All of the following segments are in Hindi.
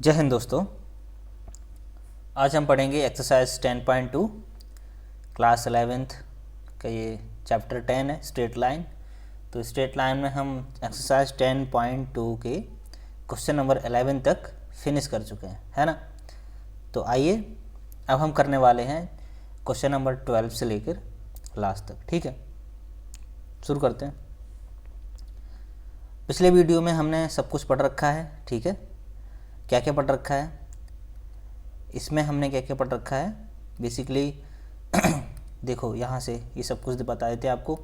जय हिंद दोस्तों। आज हम पढ़ेंगे एक्सरसाइज 10.2 क्लास 11th का ये चैप्टर 10 है स्ट्रेट लाइन। तो स्ट्रेट लाइन में हम एक्सरसाइज 10.2 के क्वेश्चन नंबर 11 तक फिनिश कर चुके हैं, है ना। तो आइए अब हम करने वाले हैं क्वेश्चन नंबर 12 से लेकर लास्ट तक। ठीक है, शुरू करते हैं। पिछले वीडियो में हमने सब कुछ पढ़ रखा है, ठीक है। क्या क्या पढ़ रखा है इसमें, हमने क्या क्या पढ़ रखा है बेसिकली देखो यहाँ से ये सब कुछ बता देते हैं आपको।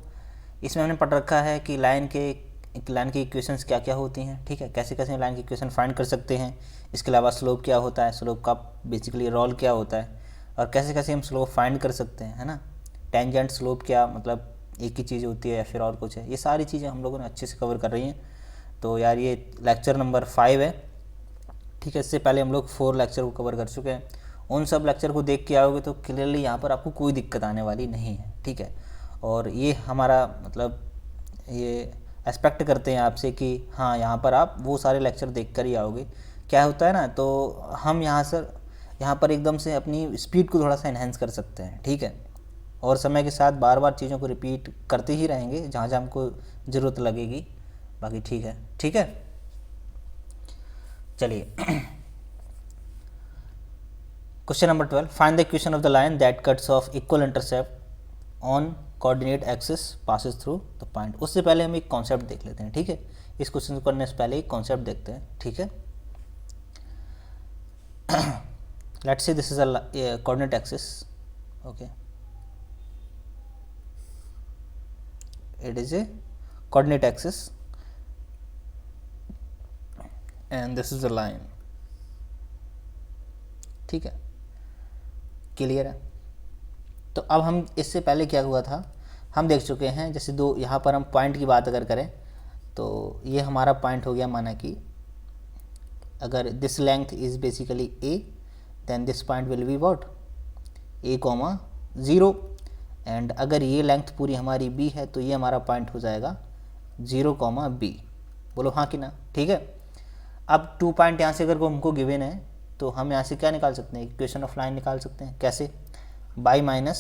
इसमें हमने पढ़ रखा है कि लाइन की इक्वेशंस क्या क्या होती हैं, ठीक है। कैसे कैसे लाइन की इक्वेशन फाइंड कर सकते हैं। इसके अलावा स्लोप क्या होता है, स्लोप का बेसिकली रोल क्या होता है, और कैसे कैसे हम स्लोप फाइंड कर सकते हैं, है ना। टेंजेंट स्लोप क्या मतलब एक ही चीज़ होती है या फिर और कुछ है, ये सारी चीज़ें हम लोगों ने अच्छे से कवर कर रही हैं। तो यार ये लेक्चर नंबर 5 है, ठीक है। इससे पहले हम लोग 4 लेक्चर को कवर कर चुके हैं। उन सब लेक्चर को देख के आओगे तो क्लियरली यहाँ पर आपको कोई दिक्कत आने वाली नहीं है, ठीक है। और ये हमारा मतलब ये एक्सपेक्ट करते हैं आपसे कि हाँ यहाँ पर आप वो सारे लेक्चर देख कर ही आओगे। क्या होता है ना, तो हम यहाँ पर एकदम से अपनी स्पीड को थोड़ा सा इन्हेंस कर सकते हैं, ठीक है। और समय के साथ बार बार चीज़ों को रिपीट करते ही रहेंगे जहाँ जहाँ हमको ज़रूरत लगेगी। बाकी ठीक है, ठीक है। चलिए question number 12, find the equation of the line that cuts of equal intercept on coordinate axis passes through the point. उससे पहले हम एक कॉन्सेप्ट देख लेते हैं, ठीक है। इस क्वेश्चन को करने से पहले एक कॉन्सेप्ट देखते हैं, ठीक है। Let's say this is a coordinate axis, okay. It is a coordinate axis and this is a line, ठीक है। क्लियर है। तो अब हम इससे पहले क्या हुआ था हम देख चुके हैं। जैसे दो यहाँ पर हम पॉइंट की बात अगर करें तो ये हमारा पॉइंट हो गया, माना कि अगर this length is basically A then this point will be what a, 0। And अगर ये लेंथ पूरी हमारी b है तो ये हमारा पॉइंट हो जाएगा 0, b। बोलो हाँ कि ना, ठीक है। अब 2 पॉइंट यहाँ से अगर हमको गिवन है तो हम यहाँ से क्या निकाल सकते हैं, इक्वेशन ऑफ लाइन निकाल सकते हैं। कैसे, बाई माइनस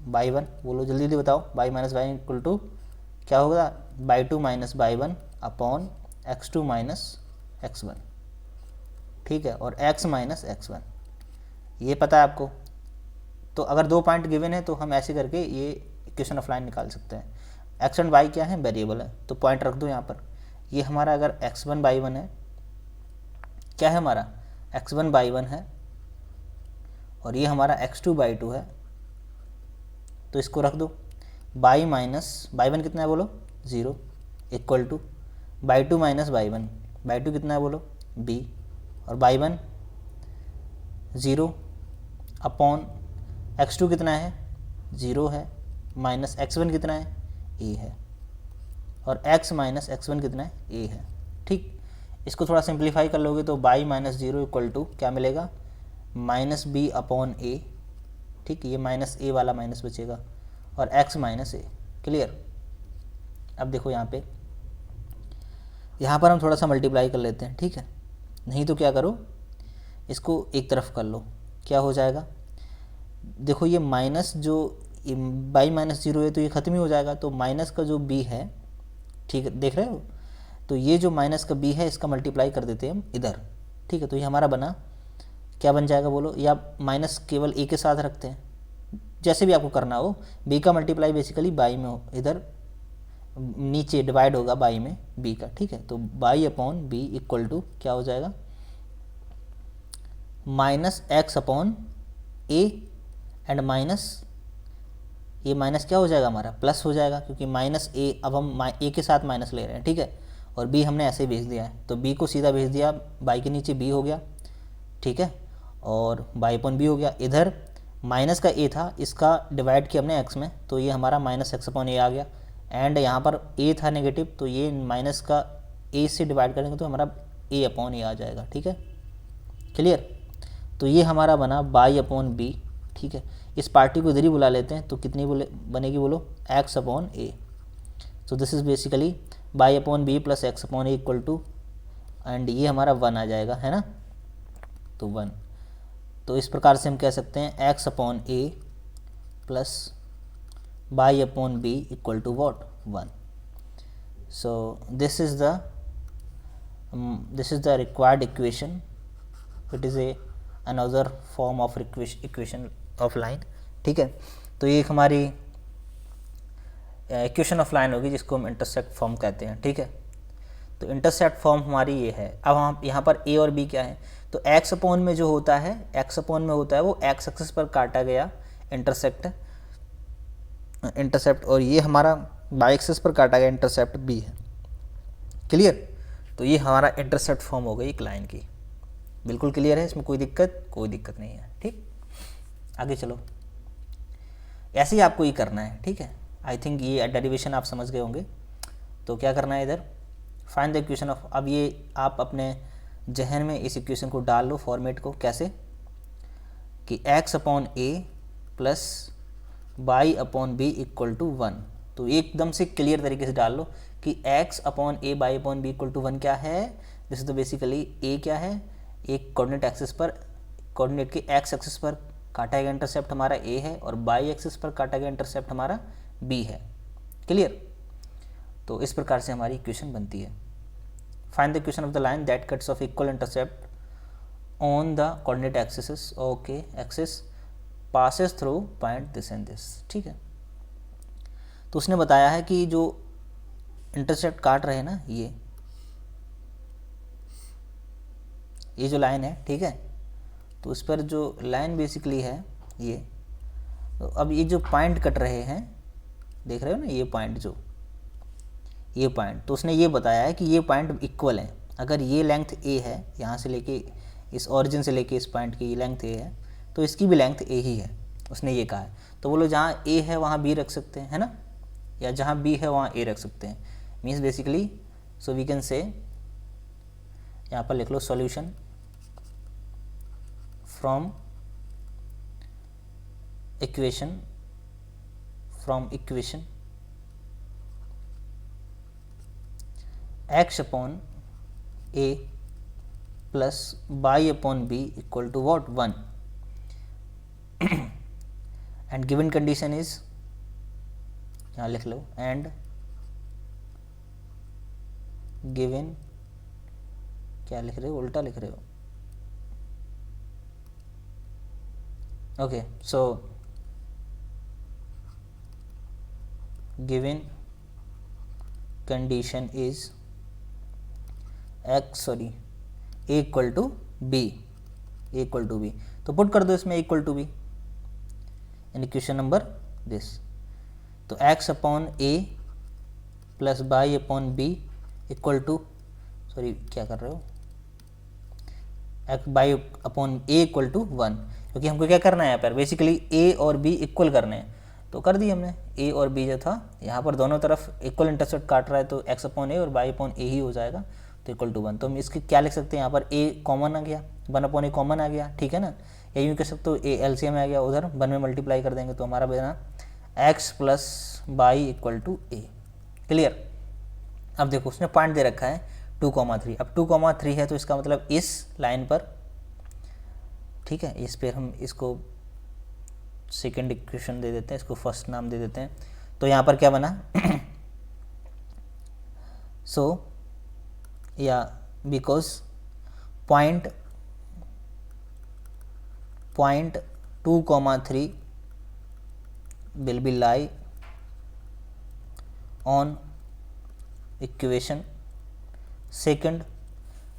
बाई 1। बोलो जल्दी जल्दी बताओ। Y minus y equal to क्या होगा, y 2 minus y 1 upon x2 minus x1, ठीक है। और x माइनस x1 ये पता है आपको। तो अगर 2 पॉइंट गिवन है तो हम ऐसे करके ये इक्वेशन ऑफ लाइन निकाल सकते हैं। x एंड y क्या है, वेरिएबल है, तो पॉइंट रख दो यहाँ पर। ये हमारा अगर x1 बाई 1 है, क्या है हमारा x1 बाई 1 है, और ये हमारा x2 बाई 2 है, तो इसको रख दो। बाई माइनस बाई 1 कितना है बोलो, 0, equal two by 2 minus y 1। By 2 कितना है बोलो, b, और बाई 1 0 अपॉन x2 कितना है, 0 है, माइनस x1 कितना है, a है, और x माइनस x1 कितना है, a है, ठीक। इसको थोड़ा सिंप्लीफाई कर लोगे तो बाई माइनस 0 इक्वल टू क्या मिलेगा, माइनस बी अपॉन ए, ठीक। ये माइनस ए वाला माइनस बचेगा, और x माइनस ए। क्लियर। अब देखो यहाँ पर हम थोड़ा सा मल्टीप्लाई कर लेते हैं, ठीक है। नहीं तो क्या करो, इसको एक तरफ कर लो, क्या हो जाएगा। देखो ये माइनस जो बाई माइनस 0 है तो ये ख़त्म ही हो जाएगा। तो माइनस का जो b है, ठीक है, देख रहे हो, तो ये जो माइनस का b है इसका मल्टीप्लाई कर देते हैं हम इधर, ठीक है। तो ये हमारा बना, क्या बन जाएगा बोलो, या माइनस केवल a के साथ रखते हैं, जैसे भी आपको करना हो। b का मल्टीप्लाई बेसिकली बाई में हो, इधर नीचे डिवाइड होगा बाई में b का, ठीक है। तो y upon b equal to क्या हो जाएगा, minus x upon a and minus ये माइनस क्या हो जाएगा हमारा, प्लस हो जाएगा, क्योंकि माइनस a, अब हम a के साथ माइनस ले रहे हैं, ठीक है। और b हमने ऐसे ही भेज दिया है, तो b को सीधा भेज दिया, बाई के नीचे b हो गया, ठीक है, और बाई अपॉन b हो गया। इधर माइनस का a था, इसका डिवाइड किया हमने x में, तो ये हमारा माइनस x अपॉन a आ गया। एंड यहाँ पर a था नेगेटिव, तो ये माइनस का a से डिवाइड करेंगे तो हमारा a अपॉन a आ जाएगा, ठीक है। क्लियर। तो ये हमारा बना बाई अपॉन b, ठीक है। इस पार्टी को इधर ही बुला लेते हैं, तो कितनी बनेगी बोलो, x upon a। So this is basically y upon b plus x upon a equal to, and ये हमारा 1 आ जाएगा, है ना। तो 1। तो इस प्रकार से हम कह सकते हैं x upon a plus by upon b equal to what 1। So this is the required equation, it is a another form of equation of line. ठीक है, तो ये एक हमारी इक्वेशन ऑफ लाइन होगी जिसको हम इंटरसेक्ट फॉर्म कहते हैं। ठीक है, तो इंटरसेक्ट फॉर्म हमारी ये है। अब हम यहाँ पर a और b क्या है, तो x अपॉन में जो होता है, x अपॉन में होता है वो x एक्सिस पर काटा गया इंटरसेप्ट, और ये हमारा y एक्सिस पर काटा गया इंटरसेप्ट b है। क्लियर? तो ये हमारा इंटरसेप्ट फॉर्म हो गई एक लाइन की। बिल्कुल क्लियर है, इसमें कोई दिक्कत नहीं है। ठीक, आगे चलो, ऐसे ही आपको ये करना है। ठीक है, आई थिंक ये डेरिवेशन आप समझ गए होंगे। तो क्या करना है, इधर फाइंड द इक्वेशन ऑफ, अब ये आप अपने जहन में इस इक्वेशन को डाल लो, फॉर्मेट को। कैसे कि x upon a plus by upon b equal to 1। तो एकदम से क्लियर तरीके से डाल लो कि x upon a y upon b equal to 1 क्या है। दिस इज तो बेसिकली a क्या है, एक कोऑर्डिनेट एक्सिस पर, कोऑर्डिनेट के x एक्सिस पर काटा गया इंटरसेप्ट हमारा a है और बाई एक्सिस पर काटा गया इंटरसेप्ट हमारा b है। क्लियर? तो इस प्रकार से हमारी इक्वेशन बनती है। Find the equation of the line that cuts of equal intercept on the coordinate axis, okay, axis passes through point this and this. ठीक है, तो उसने बताया है कि जो इंटरसेप्ट काट रहे हैं ना, ये जो लाइन है, ठीक है, तो उस पर जो लाइन बेसिकली है ये, तो अब ये जो पॉइंट कट रहे हैं, देख रहे हो ना, ये पॉइंट, जो ये पॉइंट, तो उसने ये बताया है कि ये पॉइंट इक्वल है। अगर ये लेंथ a है, यहाँ से लेके इस ओरिजिन से लेके इस पॉइंट की ये लेंथ a है, तो इसकी भी लेंथ a ही है, उसने ये कहा है। तो बोलो जहाँ a है वहाँ b रख सकते हैं, है ना, या जहाँ b है वहाँ a रख सकते हैं। Means basically so we can say, यहाँ पर लिख लो solution from equation x upon a plus by upon b equal to what 1 and given condition is, यहाँ लिख लो, एंड गिवन, क्या लिख रहे हो, उल्टा लिख रहे हो, okay, so given condition is a equal to b, तो पुट कर दो इसमें equal to b in equation number this. तो x upon a plus by upon b equal to, sorry क्या कर रहे हो, x y upon a equal to 1, क्योंकि हमको क्या करना है यहाँ पर, बेसिकली a और b इक्वल करने हैं। तो कर दी हमने, a और b जो था, यहाँ पर दोनों तरफ इक्वल इंटरसेप्ट काट रहा है, तो x अपॉन a और बाई अपॉन a ही हो जाएगा, तो इक्वल टू 1। तो हम इसकी क्या लिख सकते हैं, यहाँ पर a कॉमन आ गया, 1 अपॉन a कॉमन आ गया, ठीक है ना, या यूँ कह सकते हो a एलसीएम आ गया, उधर 1 में मल्टीप्लाई कर देंगे तो हमारा बना x plus y equal to a। Clear? अब देखो उसने पॉइंट दे रखा है 2,3, अब 2,3 है तो इसका मतलब इस लाइन पर, ठीक है, इस पर हम इसको सेकेंड इक्वेशन दे देते हैं, इसको फर्स्ट नाम दे देते हैं। तो यहाँ पर क्या बना सो या because point 2,3 will be lie on equation second.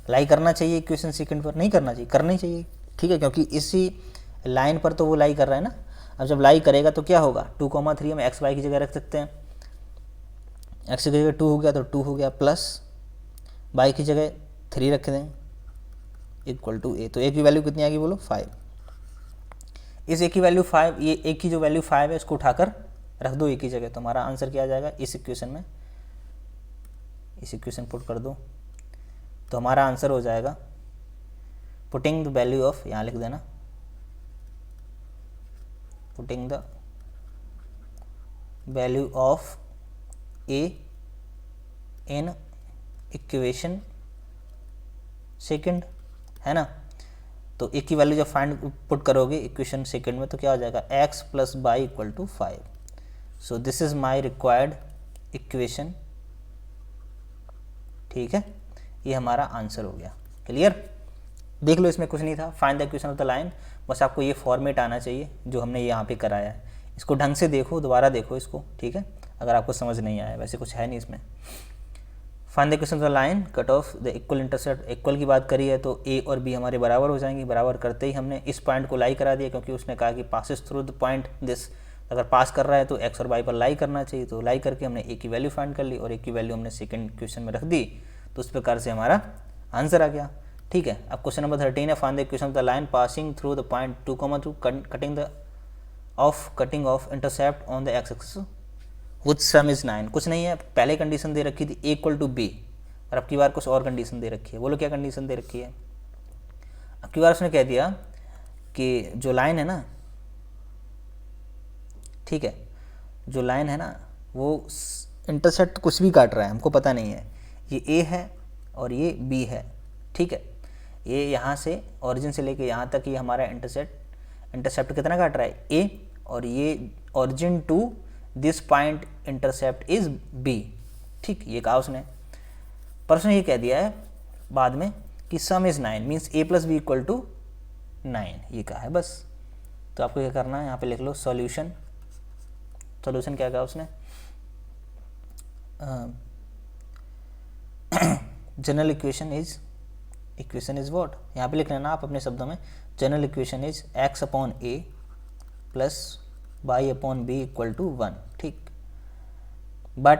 Lie करना चाहिए इक्वेशन सेकंड पर, नहीं करना चाहिए, करनी चाहिए, ठीक है, क्योंकि इसी लाइन पर तो वो लाई कर रहा है ना। अब जब लाई करेगा तो क्या होगा, 2,3 हम एक्स वाई की जगह रख सकते हैं, एक्स की जगह 2 हो गया तो 2 हो गया, प्लस वाई की जगह 3 रख दें इक्वल टू a। तो a की वैल्यू कितनी आ गई बोलो, 5। इस a की वैल्यू 5, ये a की जो वैल्यू 5 है इसको उठाकर रख दो a की जगह, तो हमारा आंसर क्या आ जाएगा, इस इक्वेशन में, इस इक्वेशन पुट कर दो तो हमारा आंसर हो जाएगा, पुटिंग द वैल्यू ऑफ, यहाँ लिख देना, putting the value of a in equation second, है ना। तो ए की वैल्यू जब फाइंड पुट करोगे इक्वेशन सेकंड में तो क्या हो जाएगा, x plus y equal to 5। So this is my required equation. ठीक है, ये हमारा आंसर हो गया। क्लियर, देख लो इसमें कुछ नहीं था, find the equation of the line, बस आपको ये फॉर्मेट आना चाहिए जो हमने यहाँ पे कराया है। इसको ढंग से देखो, दोबारा देखो इसको, ठीक है, अगर आपको समझ नहीं आया, वैसे कुछ है नहीं इसमें। Find the equation of the line cut off the equal intercept, equal की बात करी है तो ए और बी हमारे बराबर हो जाएंगे। बराबर करते ही हमने इस पॉइंट को लाई करा दिया, क्योंकि उसने कहा कि passes through the point this, अगर पास कर रहा है तो एक्स और वाई पर लाई करना चाहिए, तो लाई करके हमने ए की वैल्यू फाइंड कर ली और ए की वैल्यू हमने सेकंड क्वेश्चन में रख दी, तो उस प्रकार से हमारा आंसर आ गया। ठीक है, अब क्वेश्चन नंबर 13 है, find the equation of the line passing through the point 2,2 cutting of intercept on the x axis which some is 9। कुछ नहीं है, पहले कंडीशन दे रखी थी ए इक्वल टू बी, और अब की बार कुछ और कंडीशन दे रखी है। बोलो क्या कंडीशन दे रखी है? अब की बार उसने कह दिया कि जो लाइन है ना, ठीक है, जो लाइन है ना वो इंटरसेप्ट कुछ भी काट रहा है, हमको पता नहीं है, ये ए है और ये बी है। ठीक है, ये यहाँ से ओरिजिन से लेके यहाँ तक ये हमारा इंटरसेप्ट कितना काट रहा है, ए, और ये origin to this point intercept is b. ठीक, ये कहा उसने, पर उसने ये कह दिया है बाद में कि sum is 9 means a plus b equal to 9, ये कहा है बस। तो आपको क्या करना है, यहाँ पे लिख लो सॉल्यूशन। सॉल्यूशन क्या कहा उसने, जनरल इक्वेशन इज व्हाट, यहाँ पे लिख लेना आप अपने शब्दों में, general equation is x upon A plus by upon b equal to 1। ठीक, बट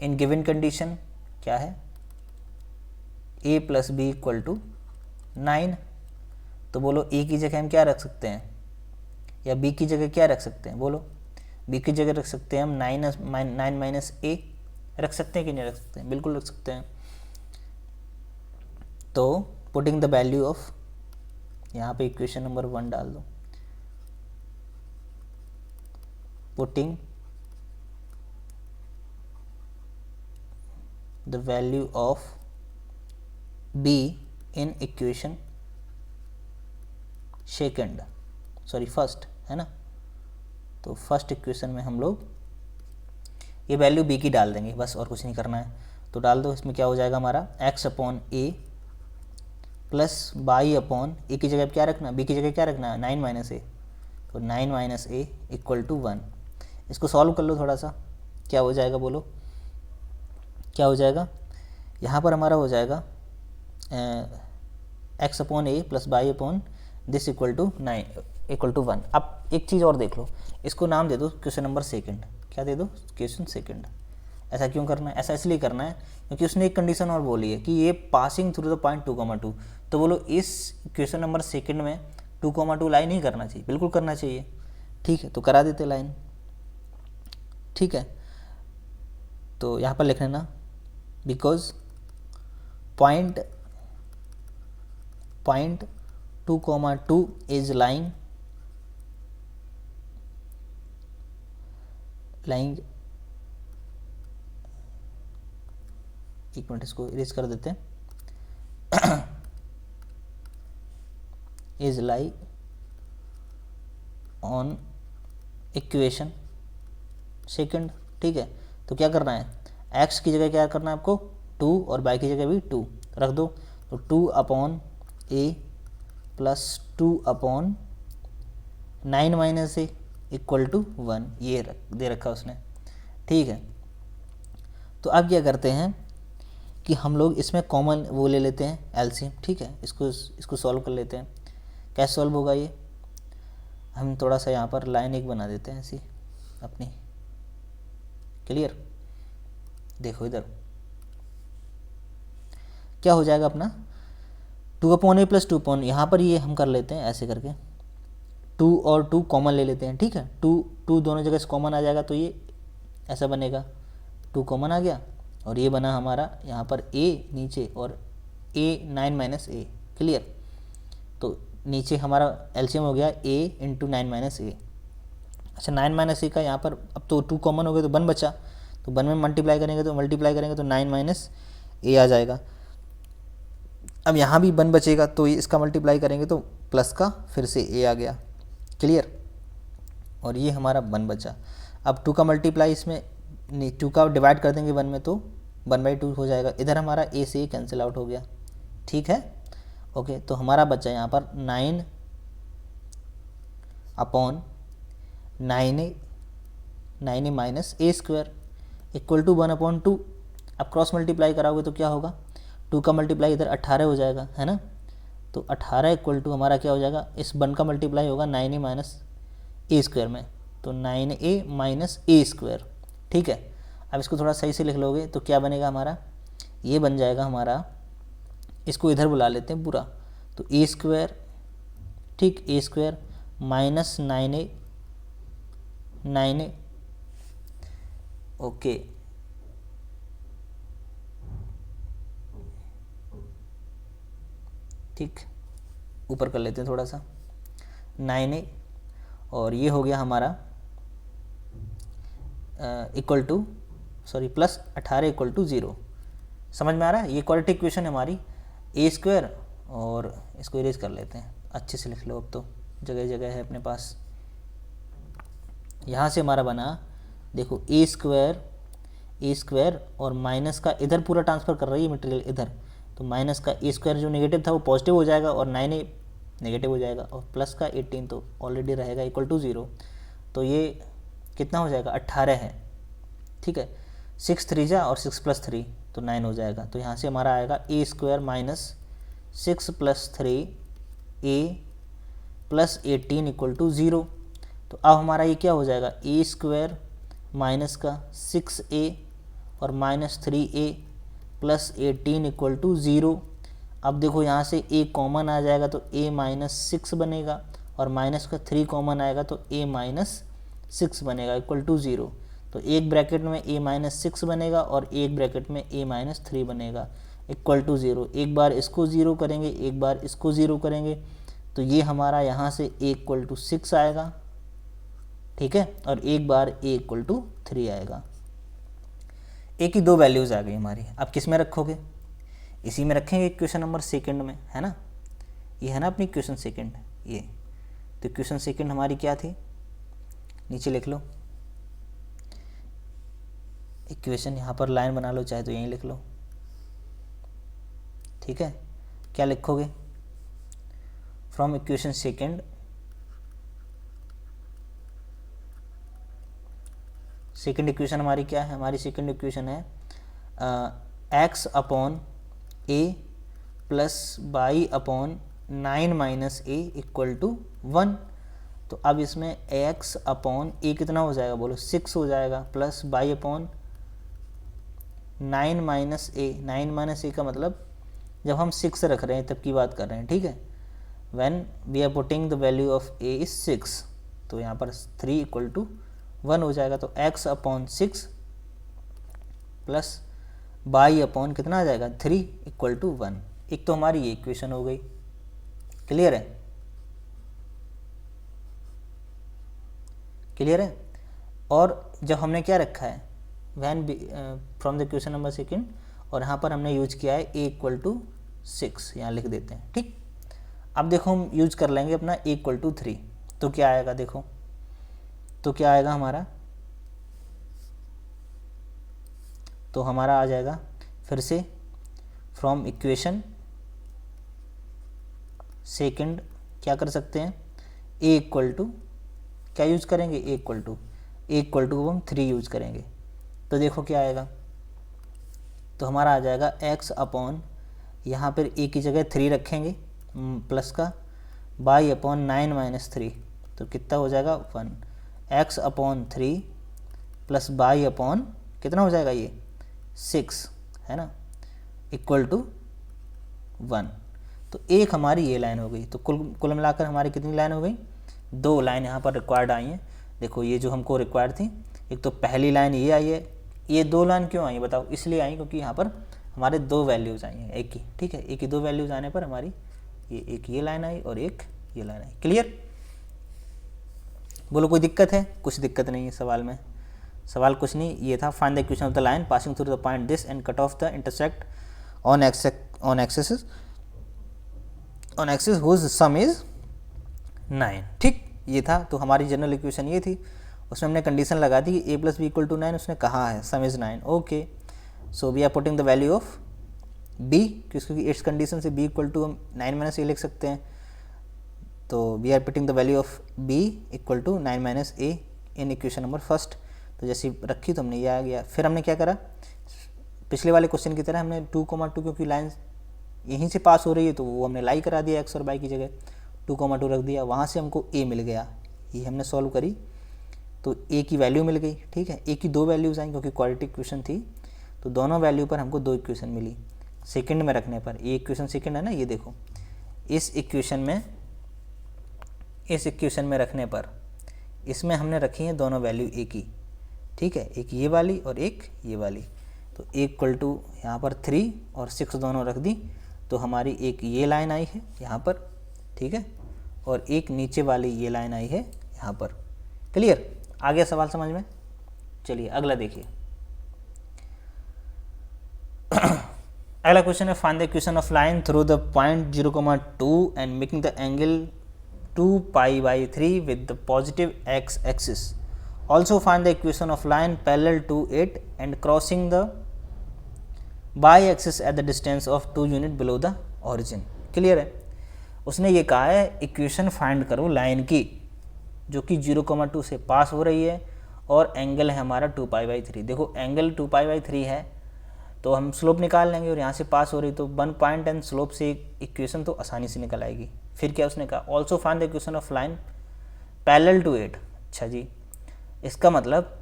इन गिवन कंडीशन क्या है, a plus b equal to 9। तो बोलो a की जगह हम क्या रख सकते हैं, या b की जगह क्या रख सकते हैं, बोलो b की जगह रख सकते हैं हम 9 माइनस a, रख सकते हैं कि नहीं रख सकते हैं? बिल्कुल रख सकते हैं। तो पुटिंग द वैल्यू ऑफ, यहाँ पे इक्वेशन नंबर 1 डाल दो, putting the value of b in equation second, sorry first है ना, तो फर्स्ट इक्वेशन में हम लोग ये वैल्यू b की डाल देंगे बस, और कुछ नहीं करना है। तो डाल दो, इसमें क्या हो जाएगा हमारा x upon A plus by upon A की जगह क्या रखना, b की जगह क्या रखना है 9 माइनस ए, तो 9 माइनस ए इक्वल टू 1। इसको सॉल्व कर लो थोड़ा सा, क्या हो जाएगा बोलो, क्या हो जाएगा, यहाँ पर हमारा हो जाएगा x upon A plus by upon this equal to 9 equal to 1। अब एक चीज़ और देख लो, इसको नाम दे दो क्वेश्चन नंबर सेकंड। क्या दे दो, क्वेश्चन सेकंड। ऐसा क्यों करना है, ऐसा इसलिए करना है क्योंकि उसने एक कंडीशन और बोली है कि ये पासिंग थ्रू द पॉइंट 2,2। तो बोलो इस क्वेश्चन नंबर सेकंड में 2,2 लाइन नहीं करना चाहिए, बिल्कुल करना चाहिए। ठीक है, तो करा देते लाइन। ठीक है, तो यहाँ पर लिख लेना बिकॉज पॉइंट 2,2 इज लाइंग एक मिनट इसको इरेज कर देते हैं, is lie on equation second. ठीक है, तो क्या करना है, x की जगह क्या करना है आपको 2 और y की जगह भी 2 रख दो, तो 2 upon A plus 2 upon 9 minus a equal to 1, ये दे रखा उसने। ठीक है, तो अब क्या करते हैं कि हम लोग इसमें कॉमन वो ले लेते हैं एलसीएम। ठीक है, इसको सॉल्व कर लेते हैं। कैसे सॉल्व होगा ये, हम थोड़ा सा यहाँ पर लाइन एक बना देते हैं ऐसी अपनी। क्लियर, देखो इधर क्या हो जाएगा अपना 2 अपॉन ए प्लस 2 अपॉन, यहाँ पर ये हम कर लेते हैं ऐसे करके, 2 और 2 कॉमन ले लेते हैं। ठीक है, 2 दोनों जगह से कॉमन आ जाएगा, तो ये ऐसा बनेगा, 2 कॉमन आ गया और ये बना हमारा यहाँ पर a नीचे और a 9 माइनस ए। क्लियर, तो नीचे हमारा एलसीएम हो गया a इंटू 9 माइनस ए। अच्छा, 9 माइनस ए का यहाँ पर अब तो 2 कॉमन हो गए तो 1 बचा, तो 1 में मल्टीप्लाई करेंगे तो 9 माइनस ए आ जाएगा। अब यहाँ भी 1 बचेगा, तो ये इसका मल्टीप्लाई करेंगे तो प्लस का फिर से a आ गया। क्लियर। और ये हमारा 1 बचा। अब 2 का मल्टीप्लाई इसमें नहीं, 2 का डिवाइड कर देंगे 1 में तो 1/2 हो जाएगा। इधर हमारा a से a कैंसिल आउट हो गया। ठीक है, ओके। तो हमारा बचा यहाँ पर 9/9a minus a square equal to 1/2। अब क्रॉस मल्टीप्लाई कराओगे तो क्या होगा, 2 का मल्टीप्लाई इधर 18 हो जाएगा, है ना। तो 18 इक्वल टू हमारा क्या हो जाएगा, इस 1 का मल्टीप्लाई होगा 9a माइनस a स्क्वायर में, तो 9a माइनस a स्क्वायर। ठीक है, अब इसको थोड़ा सही से लिख लोगे तो क्या बनेगा हमारा, ये बन जाएगा हमारा, इसको इधर बुला लेते हैं पूरा, तो a स्क्वायर, ठीक, a square minus 9a okay, ठीक, ऊपर कर लेते हैं थोड़ा सा 9a, और ये हो गया हमारा equal to plus 18 equal to 0। समझ में आ रहा है, ये क्वाड्रेटिक इक्वेशन है हमारी a स्क्वायर, और इसको इरेज कर लेते हैं, अच्छे से लिख लो, अब तो जगह जगह है अपने पास। यहाँ से हमारा बना, देखो a स्क्वायर और माइनस का इधर पूरा ट्रांसफ़र कर रही है मटेरियल इधर, तो माइनस का a स्क्वायर जो नेगेटिव था वो पॉजिटिव हो जाएगा और 9a नेगेटिव हो जाएगा, और प्लस का 18 तो ऑलरेडी रहेगा इक्वल टू 0। तो ये कितना हो जाएगा, 18 है। ठीक है, 6 3 जा और 6 + 3 तो 9 हो जाएगा। तो यहाँ से हमारा आएगा a square minus 6 + 3a plus 18 equal to 0। तो अब हमारा ये क्या हो जाएगा, a स्क्वायर माइनस का 6a और minus 3a plus 18 equal to 0। अब देखो यहाँ से a कॉमन आ जाएगा तो a माइनस 6 बनेगा, और माइनस का 3 कॉमन आएगा तो a माइनस 6 बनेगा इक्वल टू 0। तो एक ब्रैकेट में a माइनस 6 बनेगा और एक ब्रैकेट में a माइनस 3 बनेगा इक्वल टू 0। एक बार इसको 0 करेंगे, एक बार इसको 0 करेंगे, तो ये हमारा यहाँ से a इक्वल टू 6 आएगा। ठीक है, और एक बार a इक्वल टू 3 आएगा। a की 2 वैल्यूज़ आ गई हमारी। अब किस में रखोगे, इसी में रखेंगे इक्वेशन नंबर सेकंड में, है ना। ये है ना अपनी इक्वेशन सेकंड, ये तो इक्वेशन सेकंड हमारी क्या थी, नीचे लिख लो इक्वेशन, यहाँ पर लाइन बना लो चाहे तो यहीं लिख लो। ठीक है, क्या लिखोगे, फ्रॉम इक्वेशन सेकंड इक्वेशन हमारी क्या है, हमारी सेकंड इक्वेशन है x upon a plus by upon 9 minus a equal to 1। तो अब इसमें x अपॉन a कितना हो जाएगा, बोलो 6 हो जाएगा, plus by upon 9 minus a। 9 minus a का मतलब जब हम 6 रख रहे हैं तब की बात कर रहे हैं। ठीक है, when we are putting the value of a is 6, तो यहाँ पर 3 इक्वल टू 1 हो जाएगा। तो x upon 6 plus by upon कितना आ जाएगा 3 इक्वल टू 1। एक तो हमारी ये इक्वेशन हो गई। क्लियर है, क्लियर है। और जब हमने क्या रखा है, when from the equation number second, और यहाँ पर हमने यूज किया है a इक्वल टू 6, यहाँ लिख देते हैं। ठीक, अब देखो हम यूज कर लेंगे अपना a इक्वल टू 3, तो क्या आएगा, देखो तो क्या आएगा हमारा, तो हमारा आ जाएगा फिर से फ्रॉम इक्वेशन सेकंड क्या कर सकते हैं, a इक्वल टू क्या यूज करेंगे, a इक्वल टू हम 3 यूज करेंगे। तो देखो क्या आएगा, तो हमारा आ जाएगा x अपॉन, यहाँ पर a की जगह 3 रखेंगे प्लस का, बाई अपॉन 9 माइनस 3, तो कितना हो जाएगा 1। x upon 3 plus by upon कितना हो जाएगा ये 6, है ना, इक्वल टू 1। तो एक हमारी ये लाइन हो गई। तो कुल मिलाकर हमारी कितनी लाइन हो गई, 2 लाइन यहाँ पर रिक्वायर्ड आई हैं। देखो ये जो हमको रिक्वायर्ड थी, एक तो पहली लाइन ये आई है, ये 2 लाइन क्यों आई बताओ, इसलिए आई क्योंकि यहाँ पर हमारे 2 वैल्यूज़ आई हैं एक ही। ठीक है, एक ही 2 वैल्यूज़ आने पर हमारी एक ये लाइन आई और एक ये लाइन आई। क्लियर, बोलो कोई दिक्कत है, कुछ दिक्कत नहीं है सवाल में, सवाल कुछ नहीं, ये था find the equation of the line passing through the point this and cut off the intersect on axes on axis whose sum is 9। ठीक, ये था। तो हमारी जनरल इक्वेशन ये थी, उसमें हमने कंडीशन लगा दी कि a plus b equal to 9, उसने कहा है sum is 9। Okay, so we are putting the value of b, क्योंकि इट्स कंडीशन से b इक्वल टू हम 9 माइनस a लिख सकते हैं। तो we are putting the value of b equal to 9 minus a in equation number first. तो जैसे रखी तो हमने ये आ गया। फिर हमने क्या करा, पिछले वाले क्वेश्चन की तरह हमने 2,2 क्योंकि लाइन यहीं से पास हो रही है तो वो हमने लाई करा दिया x और y की जगह, 2,2 रख दिया। वहाँ से हमको a मिल गया, ये हमने सॉल्व करी तो a की वैल्यू मिल गई। ठीक है, a की 2 वैल्यूज़ आई क्योंकि क्वाड्रेटिक इक्वेशन थी, तो दोनों वैल्यू पर हमको 2 इक्वेशन मिली। सेकंड में रखने पर, ये इक्वेशन सेकंड है ना, ये देखो, इस इक्वेशन में रखने पर इसमें हमने रखी है दोनों वैल्यू a की। ठीक है, एक ये वाली और एक ये वाली। तो a इक्वल टू यहाँ पर 3 और 6 दोनों रख दी, तो हमारी एक ये लाइन आई है यहाँ पर। ठीक है, और एक नीचे वाली ये लाइन आई है यहाँ पर। क्लियर, आ गया सवाल समझ में? चलिए अगला देखिए। अगला क्वेश्चन है, find the equation of line through the point 0,2 and making the angle 2π/3 with the positive x axis. Also find the equation of line parallel to it and crossing the y-axis at the distance of 2 unit below the origin. Clear है? उसने ये कहा है इक्वेशन फाइंड करो लाइन की जो कि 0,2 से पास हो रही है और एंगल है हमारा 2π/3। देखो एंगल 2π/3 है तो हम स्लोप निकाल लेंगे, और यहाँ से पास हो रही तो 1 पॉइंट एंड स्लोप से इक्वेशन तो आसानी से निकल आएगी। फिर क्या उसने कहा, also find the equation of line parallel to it. अच्छा जी, इसका मतलब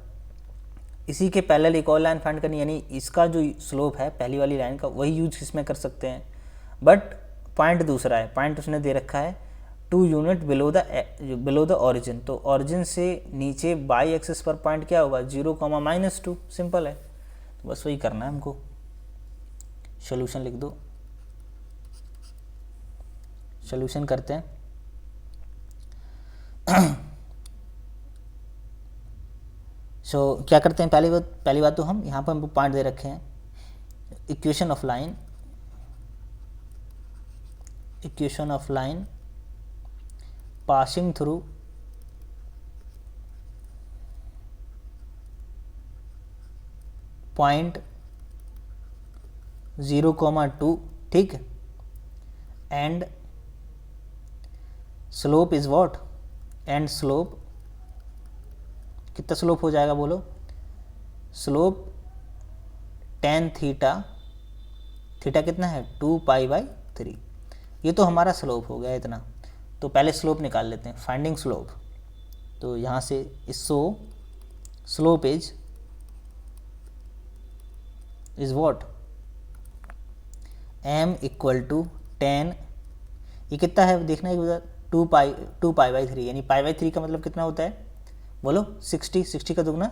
इसी के पैरेलल एक और लाइन फाइंड करनी, यानी इसका जो स्लोप है पहली वाली लाइन का वही यूज इसमें कर सकते हैं, बट पॉइंट दूसरा है। पॉइंट उसने दे रखा है 2 यूनिट बिलो द ऑरिजिन। तो ऑरिजिन से नीचे बाई एक्सिस पर पॉइंट क्या होगा, 0,-2। सिंपल है, तो बस वही करना है हमको। सॉल्यूशन लिख दो, सॉल्यूशन करते हैं। क्या करते हैं, पहली बात तो हम यहाँ पर हमको पॉइंट दे रखे हैं, equation of line passing through point 0,2। ठीक, and slope is what, and slope कितना स्लोप हो जाएगा बोलो, स्लोप tan थीटा, थीटा कितना है 2π/3। ये तो हमारा स्लोप हो गया इतना। तो पहले स्लोप निकाल लेते हैं, फाइंडिंग स्लोप। तो यहाँ से so slope is what, m equal to tan, ये कितना है देखना एक बार, 2π/3, यानी π/3 का मतलब कितना होता है बोलो, 60 का दुगना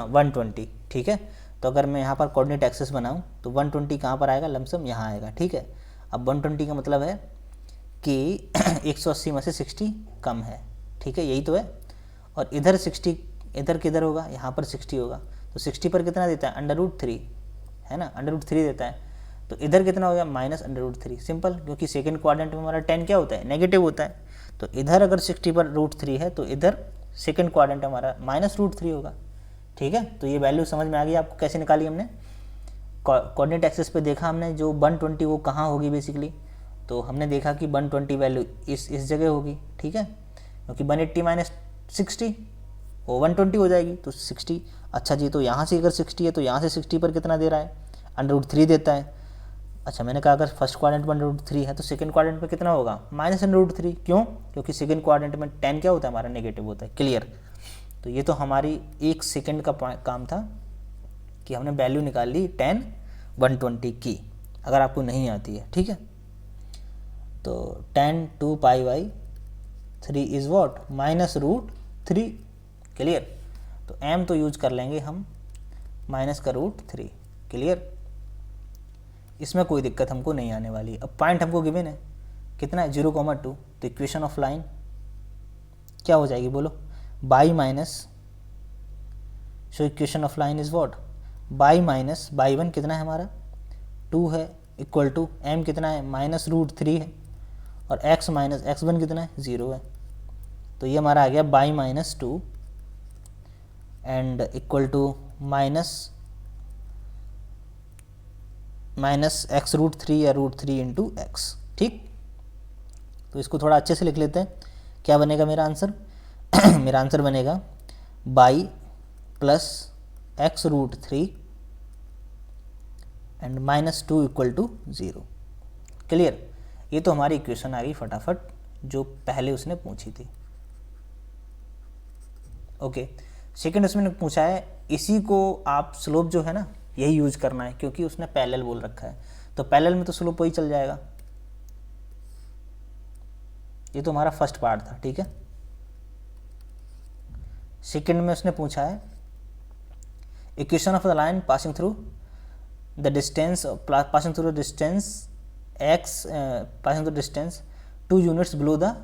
120। ठीक है, तो अगर मैं यहाँ पर कोऑर्डिनेट एक्सिस बनाऊँ तो 120 कहाँ पर आएगा, लमसम यहाँ आएगा। ठीक है, अब 120 का मतलब है कि 180 में से 60 कम है। ठीक है, यही तो है। और इधर 60, इधर किधर होगा, यहाँ पर 60 होगा, तो 60 पर कितना देता है, √3 है ना, √3 देता है। तो इधर कितना हो गया, -√3। सिंपल, क्योंकि सेकंड क्वाड्रेंट में हमारा 10 क्या होता है, नेगेटिव होता है। तो इधर अगर 60 पर √3 है तो इधर सेकंड क्वाड्रेंट हमारा -√3 होगा। ठीक है, तो ये वैल्यू समझ में आ गई आपको कैसे निकाली हमने। कोऑर्डिनेट एक्सिस पे देखा हमने जो 120 वो कहाँ होगी बेसिकली, तो हमने देखा कि 120 वैल्यू इस जगह होगी। ठीक है, क्योंकि 180 - 60 वो 120 हो जाएगी, तो 60। अच्छा जी, तो यहाँ से अगर 60 है तो यहाँ से 60 पर कितना दे रहा है, √3 देता है। अच्छा, मैंने कहा अगर फर्स्ट क्वाड्रेंट में √3 है तो सेकंड क्वाड्रेंट में कितना होगा, -√3। क्यों, क्योंकि सेकंड क्वाड्रेंट में 10 क्या होता है हमारा, नेगेटिव होता है। क्लियर, तो ये तो हमारी 1 सेकंड का काम था कि हमने वैल्यू निकाल ली tan 120 की, अगर आपको नहीं आती है। ठीक है, तो tan 2π/3 इज व्हाट, -√3। क्लियर, तो m तो यूज कर लेंगे हम -√3। क्लियर, इसमें कोई दिक्कत हमको नहीं आने वाली। अब पॉइंट हमको गिवन है कितना है, 0,2। तो इक्वेशन ऑफ लाइन क्या हो जाएगी बोलो, by minus, so equation of line is what, by minus y 1 कितना है हमारा 2 है, इक्वल टू m कितना है -√3 है और x माइनस x1 कितना है 0 है, तो ये हमारा आ गया y -2 and equal to minus x√3 या √3 इंटू एक्स। ठीक, तो इसको थोड़ा अच्छे से लिख लेते हैं। क्या बनेगा मेरा आंसर मेरा आंसर बनेगा y plus x√3 and -2 equal to 0। Clear, ये तो हमारी इक्वेशन आ गई फटाफट जो पहले उसने पूछी थी। ओके, सेकंड उसमें पूछा है इसी को आप स्लोप जो है ना यही यूज करना है, क्योंकि उसने पैरेलल बोल रखा है, तो पैरेलल में तो स्लोप वही चल जाएगा। ये तो हमारा फर्स्ट पार्ट था। ठीक है, सेकंड में उसने पूछा है equation of the line passing through the distance x passing the distance 2 units below the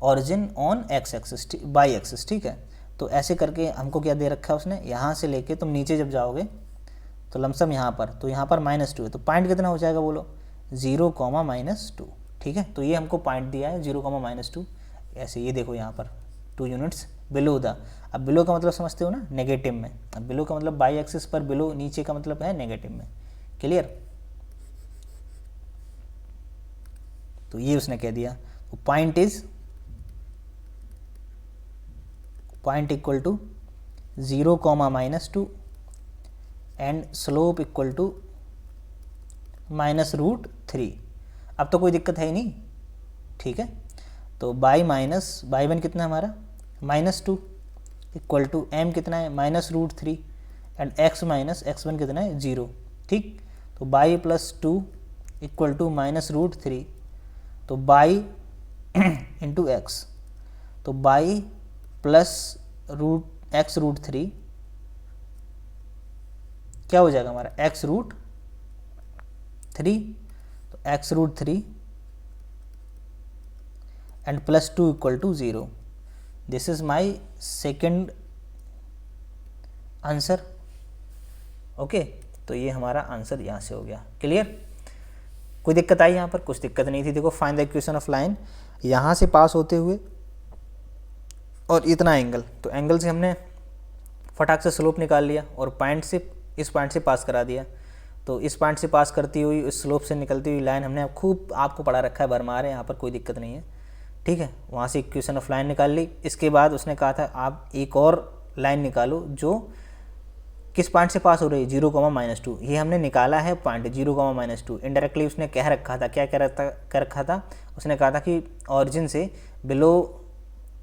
origin on x axis by axis। ठीक है, तो ऐसे करके हमको क्या दे रखा है उसने, यहाँ से लेके तुम नीचे जब जाओगे तो लमसम यहाँ पर, तो यहाँ पर -2 है, तो पॉइंट कितना हो जाएगा बोलो 0, -2। ठीक है, तो ये हमको पॉइंट दिया है 0, -2। ऐसे ये देखो यहाँ पर 2 यूनिट्स बिलो द, अब बिलो का मतलब समझते हो ना नेगेटिव में, अब बिलो का मतलब बाई एक्सिस पर, बिलो नीचे का मतलब है नेगेटिव में। क्लियर, तो ये उसने कह दिया, तो point equal to 0, -2 and slope equal to -√3। अब तो कोई दिक्कत है ही नहीं। ठीक है, तो बाई 1 कितना है हमारा -2 इक्वल टू m कितना है -√3 एंड x माइनस x1 कितना है 0। ठीक, तो बाई +2 इक्वल टू -√3, तो बाई इंटू एक्स, तो बाई प्लस x√3 क्या हो जाएगा हमारा x√3, तो x√3 and +2 equal to 0। This is my second answer. Okay, तो ये हमारा आंसर यहाँ से हो गया। क्लियर, कोई दिक्कत आई यहाँ पर? कुछ दिक्कत नहीं थी। देखो find the equation of line, यहाँ से पास होते हुए और इतना एंगल, तो एंगल से हमने फटाक से स्लोप निकाल लिया और पॉइंट से, इस पॉइंट से पास करा दिया। तो इस पॉइंट से पास करती हुई इस स्लोप से निकलती हुई लाइन हमने खूब आपको पढ़ा रखा है, भरमार है, यहाँ पर कोई दिक्कत नहीं है। ठीक है, वहाँ से इक्वेशन ऑफ लाइन निकाल ली। इसके बाद उसने कहा था आप एक और लाइन निकालो जो किस पॉइंट से पास हो रही है 0, -2। ये हमने निकाला है पॉइंट 0, -2। इनडायरेक्टली उसने कह रखा था, क्या कह रखा था, उसने कहा था कि ऑरिजिन से below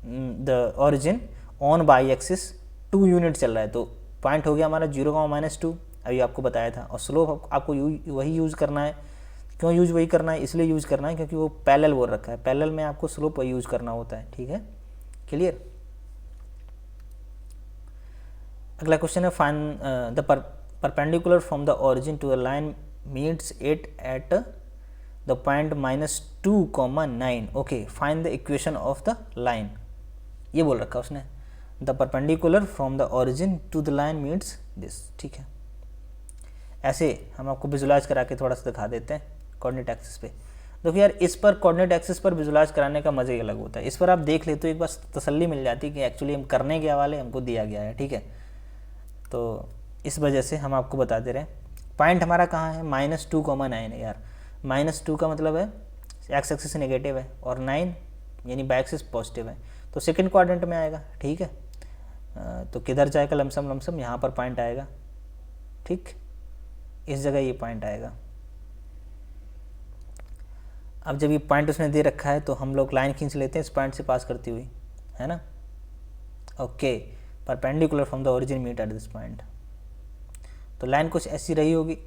the origin on by axis 2 unit चल रहा है, तो पॉइंट हो गया हमारा 0, -2, अभी आपको बताया था। और स्लोप आपको वही यूज़ करना है। क्यों यूज़ वही करना है? इसलिए यूज़ करना है क्योंकि वो पैरेलल बोल रखा है, पैरेलल में आपको स्लोप वही यूज़ करना होता है। ठीक है, क्लियर। अगला क्वेश्चन है find the perpendicular from the origin to the line meets it at the point -2, 9। Okay, find the equation of the line, ये बोल रखा उसने। The perpendicular from the origin to the line meets this. ठीक है, ऐसे हम आपको विजुलाइज करा के थोड़ा सा दिखा देते हैं कोऑर्डिनेट एक्सिस पे। देखो यार, इस पर कोऑर्डिनेट एक्सिस पर विजुलाइज कराने का मज़ा ही अलग होता है। इस पर आप देख ले तो एक बार तसल्ली मिल जाती है कि एक्चुअली हम करने के वाले हमको दिया गया है। ठीक है, तो इस वजह से हम आपको बता दे रहे हैं। पॉइंट हमारा कहाँ है? -2, 9 है यार। -2 का मतलब है एक्स एक्सिस नेगेटिव है और 9 यानी बाई एक्सिस पॉजिटिव है, तो सेकंड क्वाड्रेंट में आएगा। ठीक है, तो किधर जाएगा? लमसम यहाँ पर पॉइंट आएगा। ठीक, इस जगह ये पॉइंट आएगा। अब जब ये पॉइंट उसने दे रखा है तो हम लोग लाइन खींच लेते हैं इस पॉइंट से पास करती हुई, है ना। Okay, perpendicular from the origin meet at this point, तो लाइन कुछ ऐसी रही होगी।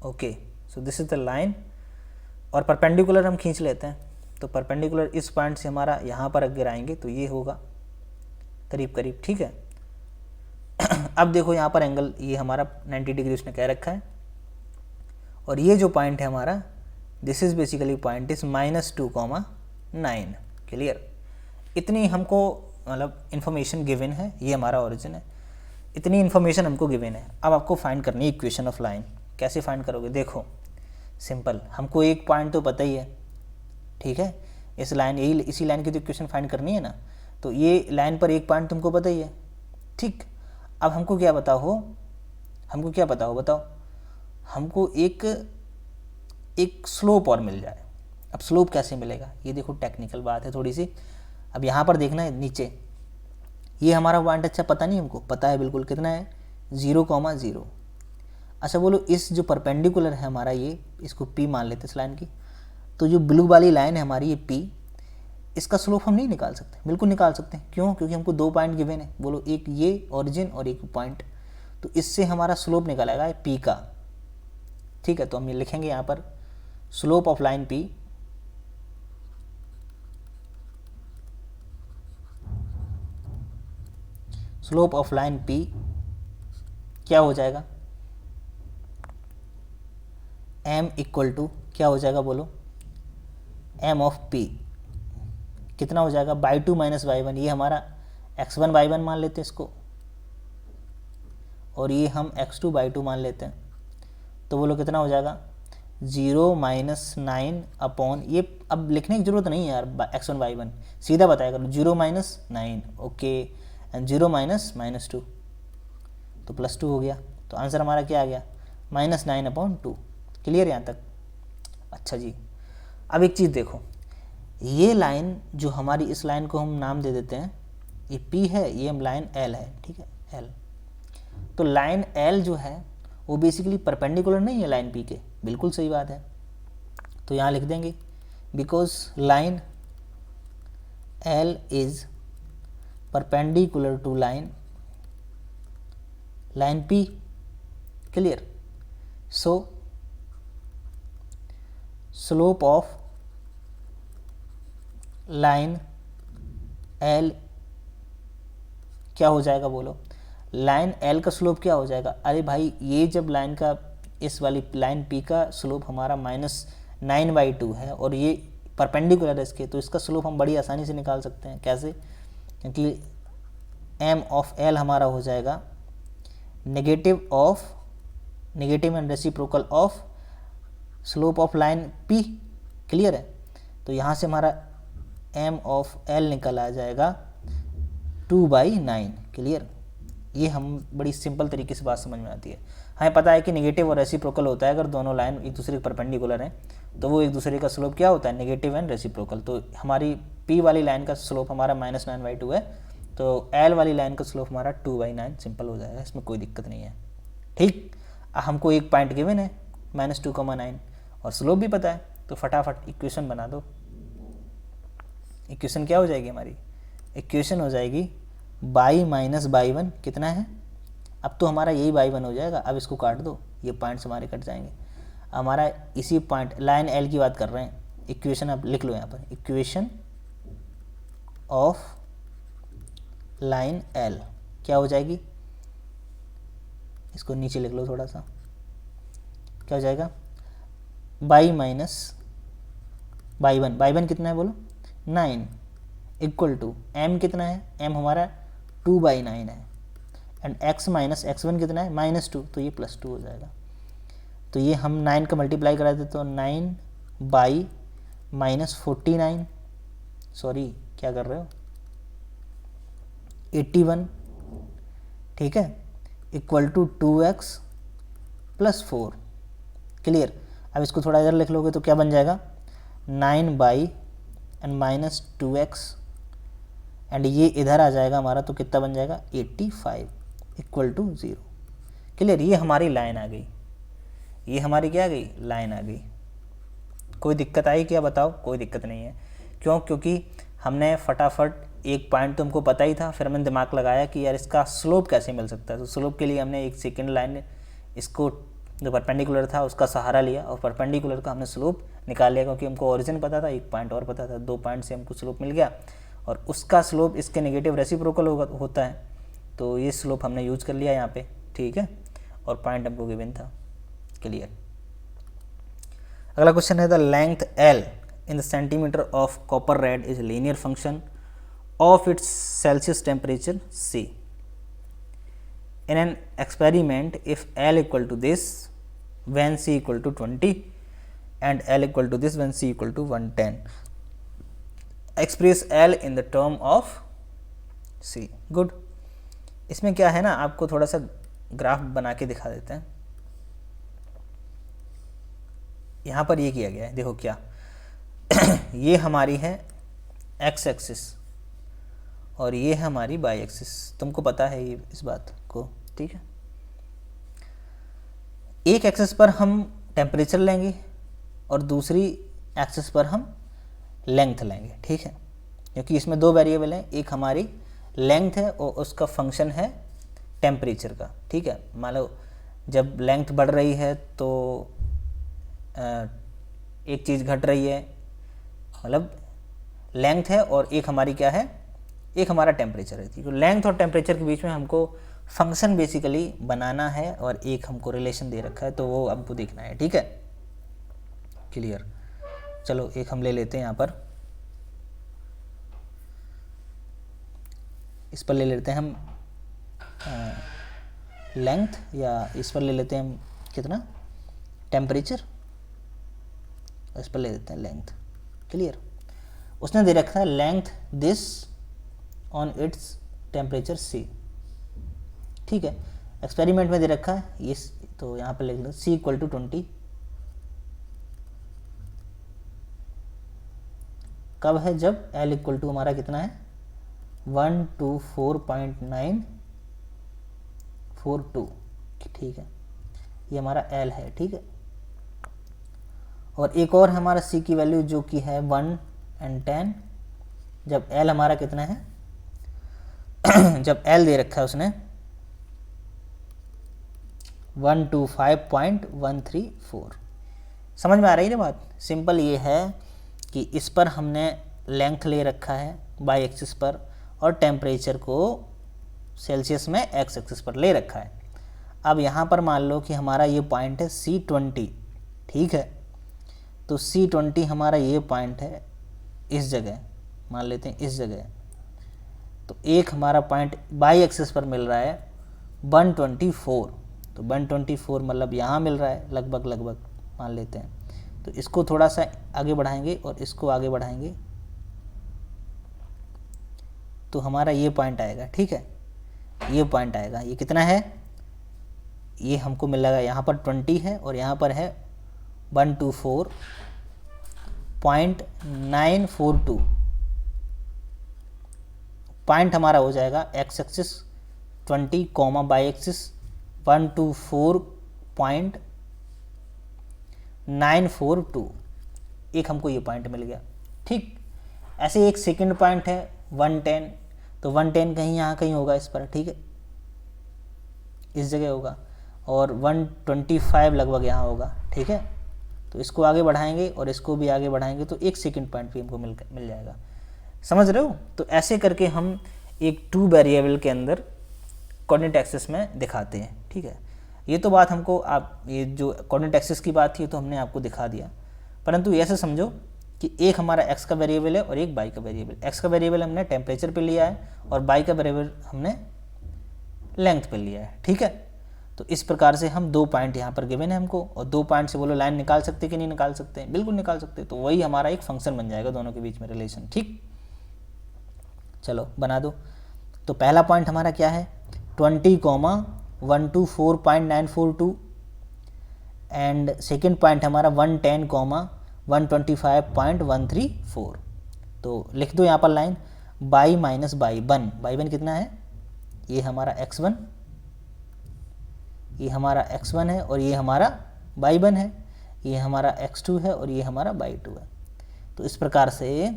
Okay, so this is the line और परपेंडिकुलर हम खींच लेते हैं, तो परपेंडिकुलर इस पॉइंट से हमारा यहाँ पर अगर आएंगे तो ये होगा करीब करीब। ठीक है, अब देखो यहाँ पर एंगल ये हमारा 90 डिग्री उसने कह रखा है और ये जो पॉइंट है हमारा, this is basically point is -2, 9। Clear, इतनी हमको मतलब इन्फॉर्मेशन गिवन है। ये हमारा ओरिजिन है, इतनी इन्फॉर्मेशन हमको गिवन है। अब आपको फाइंड करनी है इक्वेशन ऑफ लाइन। कैसे फाइंड करोगे? देखो सिंपल, हमको एक पॉइंट तो पता ही है, ठीक है, इस लाइन यही इसी लाइन की तो इक्वेशन फाइंड करनी है ना, तो ये लाइन पर एक पॉइंट तुमको पता ही है, ठीक। अब हमको क्या पता हो, बताओ, हमको एक स्लोप और मिल जाए। अब स्लोप कैसे मिलेगा, ये देखो टेक्निकल बात है थोड़ी सी। अब यहाँ पर देखना है नीचे, ये हमारा पॉइंट अच्छा पता नहीं, हमको पता है बिल्कुल, कितना है 0,0। अच्छा बोलो, इस जो परपेंडिकुलर है हमारा ये, इसको P मान लेते इस लाइन की, तो जो ब्लू वाली लाइन है हमारी ये P, इसका स्लोप हम नहीं निकाल सकते? बिल्कुल निकाल सकते हैं। क्यों? क्योंकि हमको दो पॉइंट गिवन है। बोलो, एक ये ओरिजिन और एक पॉइंट, तो इससे हमारा स्लोप निकालेगा P का, ठीक है। तो हम ये लिखेंगे यहाँ पर स्लोप ऑफ लाइन P क्या हो जाएगा, m इक्वल टू क्या हो जाएगा बोलो, m ऑफ P कितना हो जाएगा, by2 माइनस y1, ये हमारा x1 y1 मान लेते हैं इसको, और ये हम x2 by2 मान लेते हैं। तो बोलो कितना हो जाएगा, 0 माइनस 9 अपॉन, ये अब लिखने की जरूरत नहीं है यार, x1 y1 सीधा बताया करो, 0 माइनस 9, ओके, एंड 0 माइनस -2, तो +2 हो गया। तो आंसर हमारा क्या आ गया, -9/2। क्लियर यहाँ तक? अच्छा जी, अब एक चीज़ देखो, ये लाइन जो हमारी, इस लाइन को हम नाम दे देते हैं, ये P है, ये हम लाइन L है, ठीक है, L। तो लाइन L जो है वो बेसिकली परपेंडिकुलर नहीं है लाइन P के, बिल्कुल सही बात है। तो यहाँ लिख देंगे because line L is perpendicular to line P। Clear? So slope of line L क्या हो जाएगा बोलो, लाइन L का स्लोप क्या हो जाएगा? अरे भाई, ये जब लाइन का, इस वाली लाइन P का स्लोप हमारा -9/2 है और ये परपेंडिकुलर है इसके, तो इसका स्लोप हम बड़ी आसानी से निकाल सकते हैं। कैसे? क्योंकि m ऑफ L हमारा हो जाएगा negative and reciprocal of slope of line P। Clear है? तो यहाँ से हमारा m ऑफ L निकल आ जाएगा 2/9। क्लियर? ये हम बड़ी सिंपल तरीके से बात समझ में आती है। हमें पता है कि नेगेटिव और रेसिप्रोकल होता है, अगर दोनों लाइन एक दूसरे के परपेंडिकुलर हैं तो वो एक दूसरे का स्लोप क्या होता है, नेगेटिव एंड रेसिप्रोकल। तो हमारी P वाली लाइन का स्लोप हमारा -9/2 है, तो L वाली लाइन का स्लोप हमारा 2/9 सिंपल हो जाएगा, इसमें कोई दिक्कत नहीं है। ठीक, हमको एक पॉइंट गिवन है -2,9 और स्लोप भी पता है, तो फटाफट इक्वेशन बना दो। इक्वेशन क्या हो जाएगी हमारी, इक्वेशन हो जाएगी बाई माइनस बाई1 कितना है, अब तो हमारा यही बाई1 हो जाएगा। अब इसको काट दो, ये पॉइंट्स हमारे कट जाएंगे। हमारा इसी पॉइंट लाइन L की बात कर रहे हैं, इक्वेशन आप लिख लो यहाँ पर, इक्वेशन ऑफ लाइन L क्या हो जाएगी, इसको नीचे लिख लो थोड़ा सा, क्या हो जाएगा, बाई माइनस बाई1, बाई1 कितना है बोलो 9, इक्वल टू m कितना है, m हमारा 2/9 है, एंड x माइनस x1 कितना है -2, तो ये +2 हो जाएगा। तो ये हम 9 का मल्टीप्लाई करा देते तो 9/-49, सॉरी क्या कर रहे हो, 81, ठीक है, इक्वल टू 2x + 4। क्लियर? अब इसको थोड़ा इधर लिख लोगे तो क्या बन जाएगा, 9/-2x, एंड ये इधर आ जाएगा हमारा, तो कितना बन जाएगा 85 इक्वल टू 0। क्लियर? ये हमारी लाइन आ गई, ये हमारी क्या आ गई, लाइन आ गई। कोई दिक्कत आई क्या बताओ? कोई दिक्कत नहीं है। क्यों? क्योंकि हमने फटाफट एक पॉइंट तो हमको पता ही था, फिर हमने दिमाग लगाया कि यार इसका स्लोप कैसे मिल सकता है। तो स्लोप के लिए हमने एक सेकेंड लाइन, इसको जो परपेंडिकुलर था उसका सहारा लिया और परपेंडिकुलर का हमने स्लोप निकाल लिया, क्योंकि हमको ओरिजिन पता था, एक पॉइंट और पता था, 2 पॉइंट से हमको स्लोप मिल गया और उसका स्लोप इसके नेगेटिव रेसिप्रोकल होता है, तो ये स्लोप हमने यूज कर लिया यहाँ पे। ठीक है, और पॉइंट हमको गिवन था। क्लियर? अगला क्वेश्चन है, the length L in the centimetre of copper red is linear function of its Celsius temperature C। in an experiment if L equal to this when C equal to 20 and L equal to this when C equal to 110, express L in the term of C. Good. इसमें क्या है ना, आपको थोड़ा सा ग्राफ बना के दिखा देते हैं. यहाँ पर ये किया गया है, देखो क्या ये हमारी है एक्स एक्सिस और ये है हमारी वाई एक्सिस. तुमको पता है ये इस बात को, ठीक है. एक एक्सिस पर हम टेम्परेचर लेंगे और दूसरी एक्सिस पर हम लेंथ लेंगे, ठीक है, क्योंकि इसमें दो वेरिएबल हैं. एक हमारी लेंथ है और उसका फंक्शन है टेम्परेचर का, ठीक है. मान लो जब लेंथ बढ़ रही है तो एक चीज़ घट रही है, मतलब लेंथ है और एक हमारी क्या है, एक हमारा टेम्परेचर है. तो लेंथ और टेम्परेचर के बीच में हमको फंक्शन बेसिकली बनाना है और एक हमको रिलेशन दे रखा है, तो वो हमको देखना है, ठीक है. क्लियर. चलो एक हम ले लेते हैं यहाँ पर, इस पर ले लेते हैं हम लेंथ, या इस पर ले लेते हैं हम कितना टेम्परेचर, इस पर ले लेते हैं लेंथ. क्लियर. उसने दे रखा है length this on its temperature C, ठीक है. एक्सपेरिमेंट में दे रखा है ये, तो यहाँ पर लिख लो C इक्वल टू 20. कब है, जब L इक्वल टू हमारा कितना है 124.942, ठीक है. ये हमारा L है, ठीक है. और एक और हमारा C की वैल्यू जो कि है 1 and 10, जब L हमारा कितना है जब L दे रखा है उसने 125.134. समझ में आ रही है ना बात. सिंपल ये है कि इस पर हमने लेंथ ले रखा है बाई एक्सिस पर और टेम्परेचर को सेल्सियस में एक्स एक्सिस पर ले रखा है. अब यहाँ पर मान लो कि हमारा ये पॉइंट है C20, ठीक है. तो C20 हमारा ये पॉइंट है इस जगह, मान लेते हैं इस जगह. तो एक हमारा पॉइंट बाई एक्सिस पर मिल रहा है 124, तो 124 मतलब यहाँ मिल रहा है लगभग मान लेते हैं. तो इसको थोड़ा सा आगे बढ़ाएंगे और इसको आगे बढ़ाएंगे तो हमारा ये पॉइंट आएगा, ठीक है. ये पॉइंट आएगा, ये कितना है, ये हमको मिलेगा यहाँ पर 20 है और यहाँ पर है 124.942. पॉइंट हमारा हो जाएगा x axis 20 comma by axis 124.942. एक हमको ये पॉइंट मिल गया, ठीक. ऐसे एक सेकंड पॉइंट है 110, तो 110 कहीं यहाँ कहीं होगा इस पर, ठीक है, इस जगह होगा. और 125 लगभग यहाँ होगा, ठीक है. तो इसको आगे बढ़ाएंगे और इसको भी आगे बढ़ाएंगे तो एक सेकंड पॉइंट भी हमको मिल जाएगा. समझ रहे हो. तो ऐसे करके हम एक 2 वेरिएबल के अंदर कोऑर्डिनेट एक्सिस में दिखाते हैं, ठीक है. ये तो बात हमको, आप ये जो कोऑर्डिनेट एक्सिस की बात थी तो हमने आपको दिखा दिया, परंतु ऐसे समझो कि एक हमारा एक्स का वेरिएबल है और एक वाई का वेरिएबल. एक्स का वेरिएबल हमने टेम्परेचर पे लिया है और वाई का वेरिएबल हमने लेंथ पे लिया है, ठीक है. तो इस प्रकार से हम 2 पॉइंट यहाँ पर गिवन है हमको, और 2 पॉइंट से बोलो लाइन निकाल सकते कि नहीं निकाल सकते, बिल्कुल निकाल सकते. तो वही हमारा एक फंक्शन बन जाएगा दोनों के बीच में रिलेशन, ठीक. चलो बना दो. तो पहला पॉइंट हमारा क्या है 20, 124.942 एंड सेकेंड पॉइंट हमारा 110, 125.134. तो लिख दो यहाँ पर line by minus by one कितना है, ये हमारा x1, ये हमारा x1 है और ये हमारा y1 है, ये हमारा x2 है और ये हमारा y2 है. तो इस प्रकार से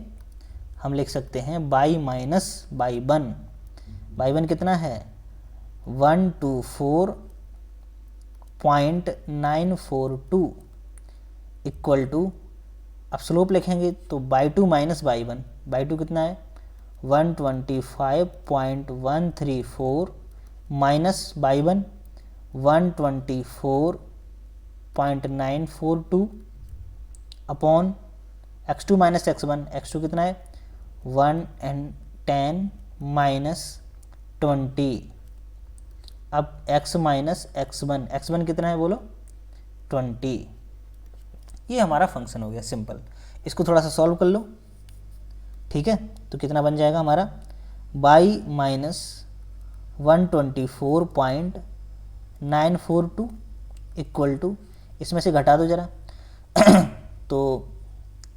हम लिख सकते हैं बाई माइनस बाई वन कितना है 124.942 इक्वल टू, अब स्लोप लिखेंगे तो y2 माइनस y1, y2 कितना है 125.134 minus y1 124.942 upon x2 minus x1, x2 कितना है 110 माइनस 20 अब x माइनस x1, x1 कितना है बोलो 20, ये हमारा फंक्शन हो गया सिंपल। इसको थोड़ा सा सॉल्व कर लो, ठीक है। तो कितना बन जाएगा हमारा y माइनस 124.942 इक्वल टू, इसमें से घटा दो ज़रा तो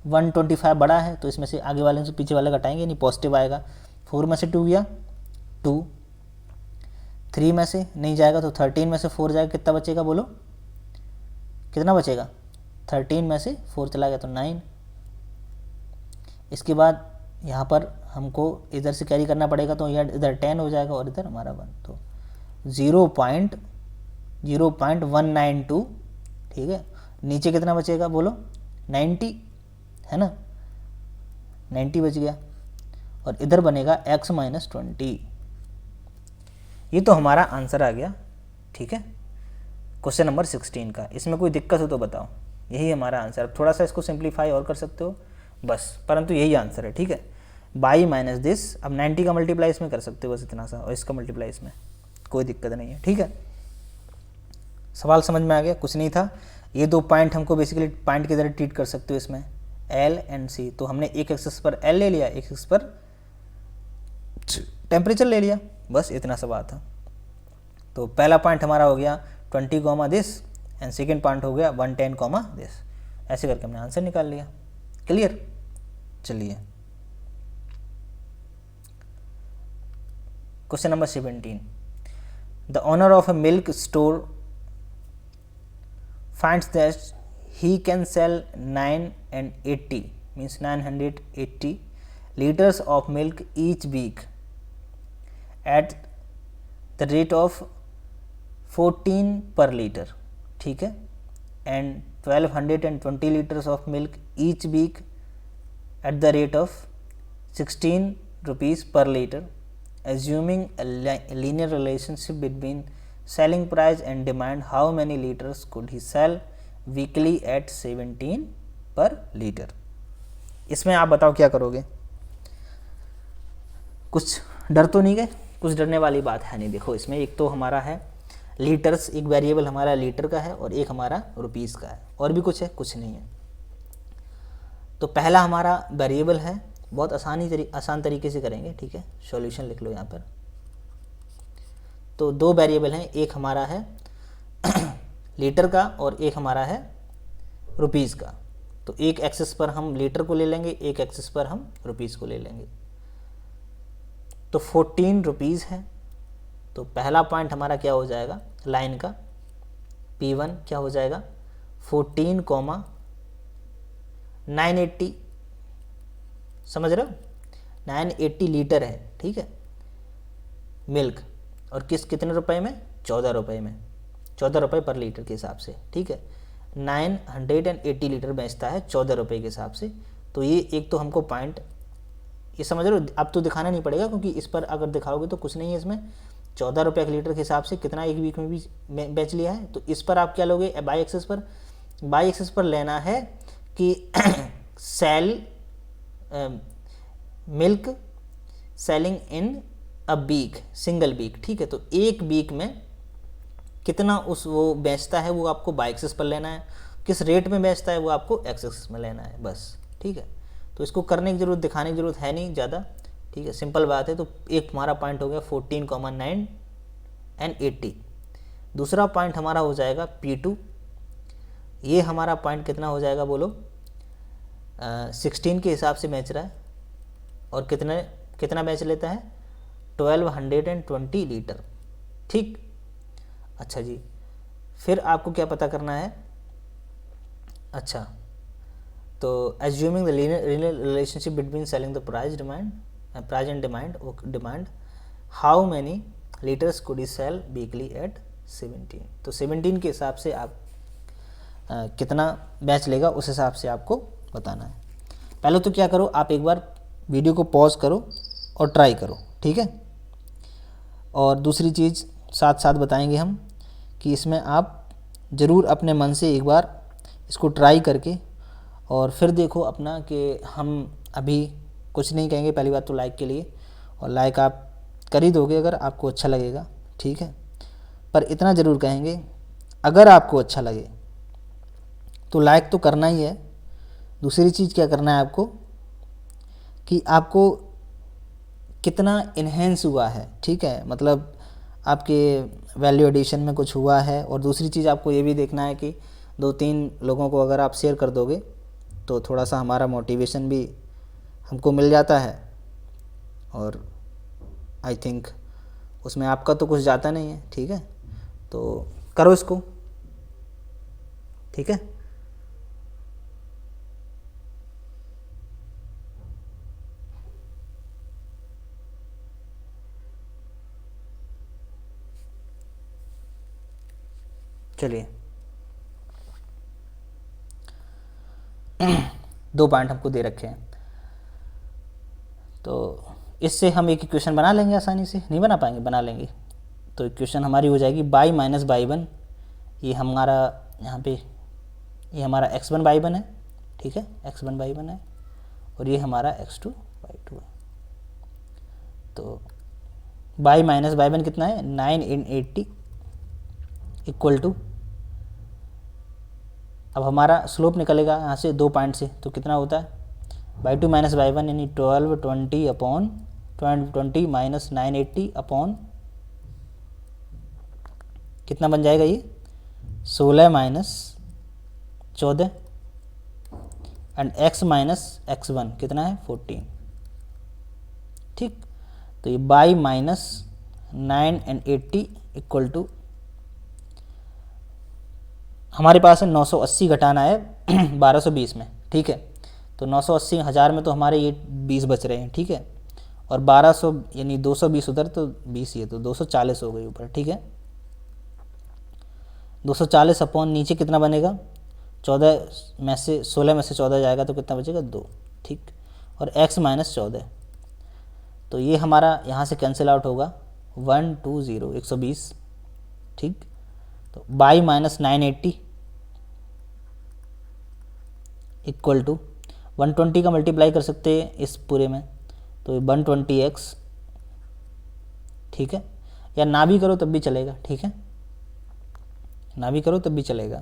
125 बड़ा है तो इसमें से आगे वाले से पीछे वाला घटाएंगे, नहीं पॉजिटिव आएगा। 4 में से 2 गया 2, 3 में से नहीं जाएगा तो 13 में से 4 जाएगा, कितना बचेगा बोलो, कितना बचेगा 13 में से 4 चला गया तो 9। इसके बाद यहाँ पर हमको इधर से कैरी करना पड़ेगा तो यार इधर 10 हो जाएगा और इधर हमारा 1, तो 0.192, ठीक है। नीचे कितना बचेगा बोलो 90, है ना, 90 बच गया और इधर बनेगा x माइनस 20। ये तो हमारा आंसर आ गया, ठीक है, क्वेश्चन नंबर 16 का। इसमें कोई दिक्कत हो तो बताओ, यही हमारा आंसर। अब थोड़ा सा इसको सिंप्लीफाई और कर सकते हो बस, परंतु यही आंसर है, ठीक है। बाई माइनस दिस, अब 90 का मल्टीप्लाई इसमें कर सकते हो बस इतना सा, और इसका मल्टीप्लाई इसमें, कोई दिक्कत नहीं है, ठीक है। सवाल समझ में आ गया, कुछ नहीं था। ये दो पॉइंट हमको बेसिकली पॉइंट की तरह ट्रीट कर सकते हो इसमें, एल एंड सी। तो हमने एक एक्सिस पर एल ले लिया, एक एक्सिस पर टेम्परेचर ले लिया, बस इतना सा बात था। तो पहला पॉइंट हमारा हो गया 20, दिस, एंड सेकेंड पॉइंट हो गया 110, दिस। ऐसे करके हमने आंसर निकाल लिया। क्लियर? चलिए question number 17। The owner of a milk store finds that he can sell 980 liters of milk each week at the rate of 14 per liter, ठीक है, and 1220 liters of milk each week at the rate of 16 rupees per liter, assuming a linear relationship between selling price and demand, how many liters could he sell weekly at 17 per liter? इसमें आप बताओ क्या करोगे? कुछ डर तो नहीं गए? कुछ डरने वाली बात है नहीं। देखो इसमें एक तो हमारा है लीटर्स, एक वेरिएबल हमारा लीटर का है और एक हमारा रुपीस का है, और भी कुछ है? कुछ नहीं है। तो पहला हमारा वेरिएबल है, बहुत आसान तरीके से करेंगे, ठीक है। सॉल्यूशन लिख लो यहाँ पर। तो दो वेरिएबल हैं, एक हमारा है लीटर का और एक हमारा है रुपीस का। तो एक एक्सिस पर हम लीटर को ले लेंगे, एक एक्सिस पर हम रुपीस को ले लेंगे। तो 14 रुपीस है। तो पहला पॉइंट हमारा क्या हो जाएगा लाइन का, P1 क्या हो जाएगा 14, 980, समझ रहे हो, 980 लीटर है, ठीक है, मिल्क, और कितने रुपए में 14 रुपए में, 14 रुपये पर लीटर के हिसाब से, ठीक है। 980 लीटर बेचता है 14 रुपये के हिसाब से। तो ये एक तो हमको पॉइंट, ये समझ रहे हो, अब तो दिखाना नहीं पड़ेगा क्योंकि इस पर अगर दिखाओगे तो कुछ नहीं है इसमें। 14 रुपये के लीटर के हिसाब से कितना एक वीक में भी बेच लिया है। तो इस पर आप क्या लोगे बाई एक्सिस पर, बाई एक्सिस पर लेना है कि sell milk selling in a week, single week, ठीक है। तो एक वीक में कितना वो बेचता है वो आपको बाई एक्सिस पर लेना है, किस रेट में बेचता है वो आपको एक्स एक्सिस में लेना है, बस, ठीक है। तो इसको करने की जरूरत, दिखाने की जरूरत है नहीं ज़्यादा, ठीक है, सिंपल बात है। तो एक हमारा पॉइंट हो गया 14, 9 एंड 80। दूसरा पॉइंट हमारा हो जाएगा P2। ये हमारा पॉइंट कितना हो जाएगा बोलो, 16 के हिसाब से बेच रहा है और कितना बेच लेता है 1220 लीटर, ठीक। अच्छा जी, फिर आपको क्या पता करना है, अच्छा, तो assuming the linear relationship between selling the price and demand, how many litres could he sell weekly at 17। तो 17 के हिसाब से आप कितना बैच लेगा उस हिसाब से आपको बताना है। पहले तो क्या करो, आप एक बार वीडियो को पॉज करो और ट्राई करो, ठीक है। और दूसरी चीज़ साथ साथ बताएंगे हम कि इसमें आप ज़रूर अपने मन से एक बार इसको ट्राई करके और फिर देखो अपना कि हम अभी कुछ नहीं कहेंगे। पहली बात तो लाइक के लिए, और लाइक आप कर ही दोगे अगर आपको अच्छा लगेगा, ठीक है। पर इतना ज़रूर कहेंगे, अगर आपको अच्छा लगे तो लाइक तो करना ही है। दूसरी चीज़ क्या करना है आपको, कि आपको कितना इन्हेंस हुआ है, ठीक है, मतलब आपके वैल्यू एडिशन में कुछ हुआ है। और दूसरी चीज़ आपको ये भी देखना है कि 2-3 लोगों को अगर आप शेयर कर दोगे तो थोड़ा सा हमारा मोटिवेशन भी हमको मिल जाता है, और आई थिंक उसमें आपका तो कुछ जाता नहीं है, ठीक है। तो करो इसको, ठीक है। चलिए 2 पॉइंट हमको दे रखे हैं, तो इससे हम एक इक्वेशन बना लेंगे आसानी से। नहीं बना पाएंगे, बना लेंगे। तो इक्वेशन हमारी हो जाएगी बाई माइनस बाई वन, ये हमारा यहाँ पे ये हमारा x1 बाई वन है, ठीक है, x1 बाई वन है, और ये हमारा x2 बाई टू है। तो बाई माइनस बाई वन कितना है, 9 इन 80 इक्वल टू, अब हमारा स्लोप निकलेगा यहाँ से 2 पॉइंट से, तो कितना होता है, by two minus by one यानी 1220 अपॉन 20 माइनस 980 अपॉन कितना बन जाएगा, ये 16 minus 14 and x minus x1 कितना है 14, ठीक। तो ये y minus 9 and 80 equal to, हमारे पास है 980 घटाना है 1220 में, ठीक है। तो 980 हज़ार में तो हमारे ये 20 बच रहे हैं, ठीक है, और 1200 यानी 220 उधर, तो 20 ये तो 240 हो गई ऊपर, ठीक है। 240 अपॉन नीचे कितना बनेगा, 14 में से 16 में से 14 जाएगा तो कितना बचेगा 2, ठीक, और x माइनस 14, तो ये हमारा यहाँ से कैंसिल आउट होगा 120 120, ठीक। तो बाई माइनस 980 इक्वल टू 120 का मल्टीप्लाई कर सकते हैं इस पूरे में, तो 120x, ठीक है, या ना भी करो तब भी चलेगा, ठीक है, ना भी करो तब भी चलेगा,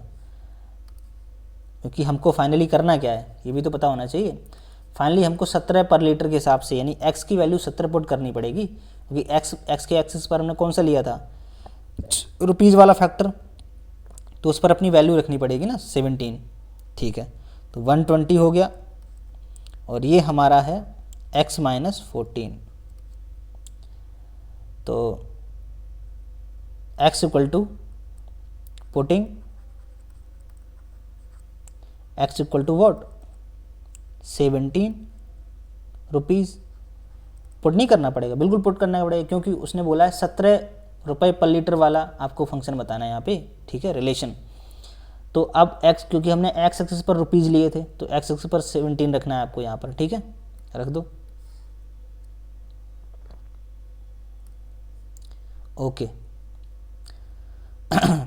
क्योंकि हमको फाइनली करना क्या है ये भी तो पता होना चाहिए। फाइनली हमको 17 पर लीटर के हिसाब से, यानी x की वैल्यू 17 पुट करनी पड़ेगी, क्योंकि x के एक्सिस पर हमने कौन सा लिया था, रुपीज़ वाला फैक्टर, तो उस पर अपनी वैल्यू रखनी पड़ेगी ना 17, ठीक है। तो 120 हो गया, और ये हमारा है x माइनस 14, तो x equal to putting x equal to what 17 rupees. Put नहीं करना पड़ेगा, बिल्कुल पुट करना पड़ेगा, क्योंकि उसने बोला है 17 रुपये पर लीटर वाला आपको फंक्शन बताना है यहाँ पे, ठीक है, रिलेशन। तो अब x, क्योंकि हमने x एक्सिस पर रुपीज़ लिए थे, तो x एक्सिस पर 17 रखना है आपको यहाँ पर, ठीक है, रख दो, ओके।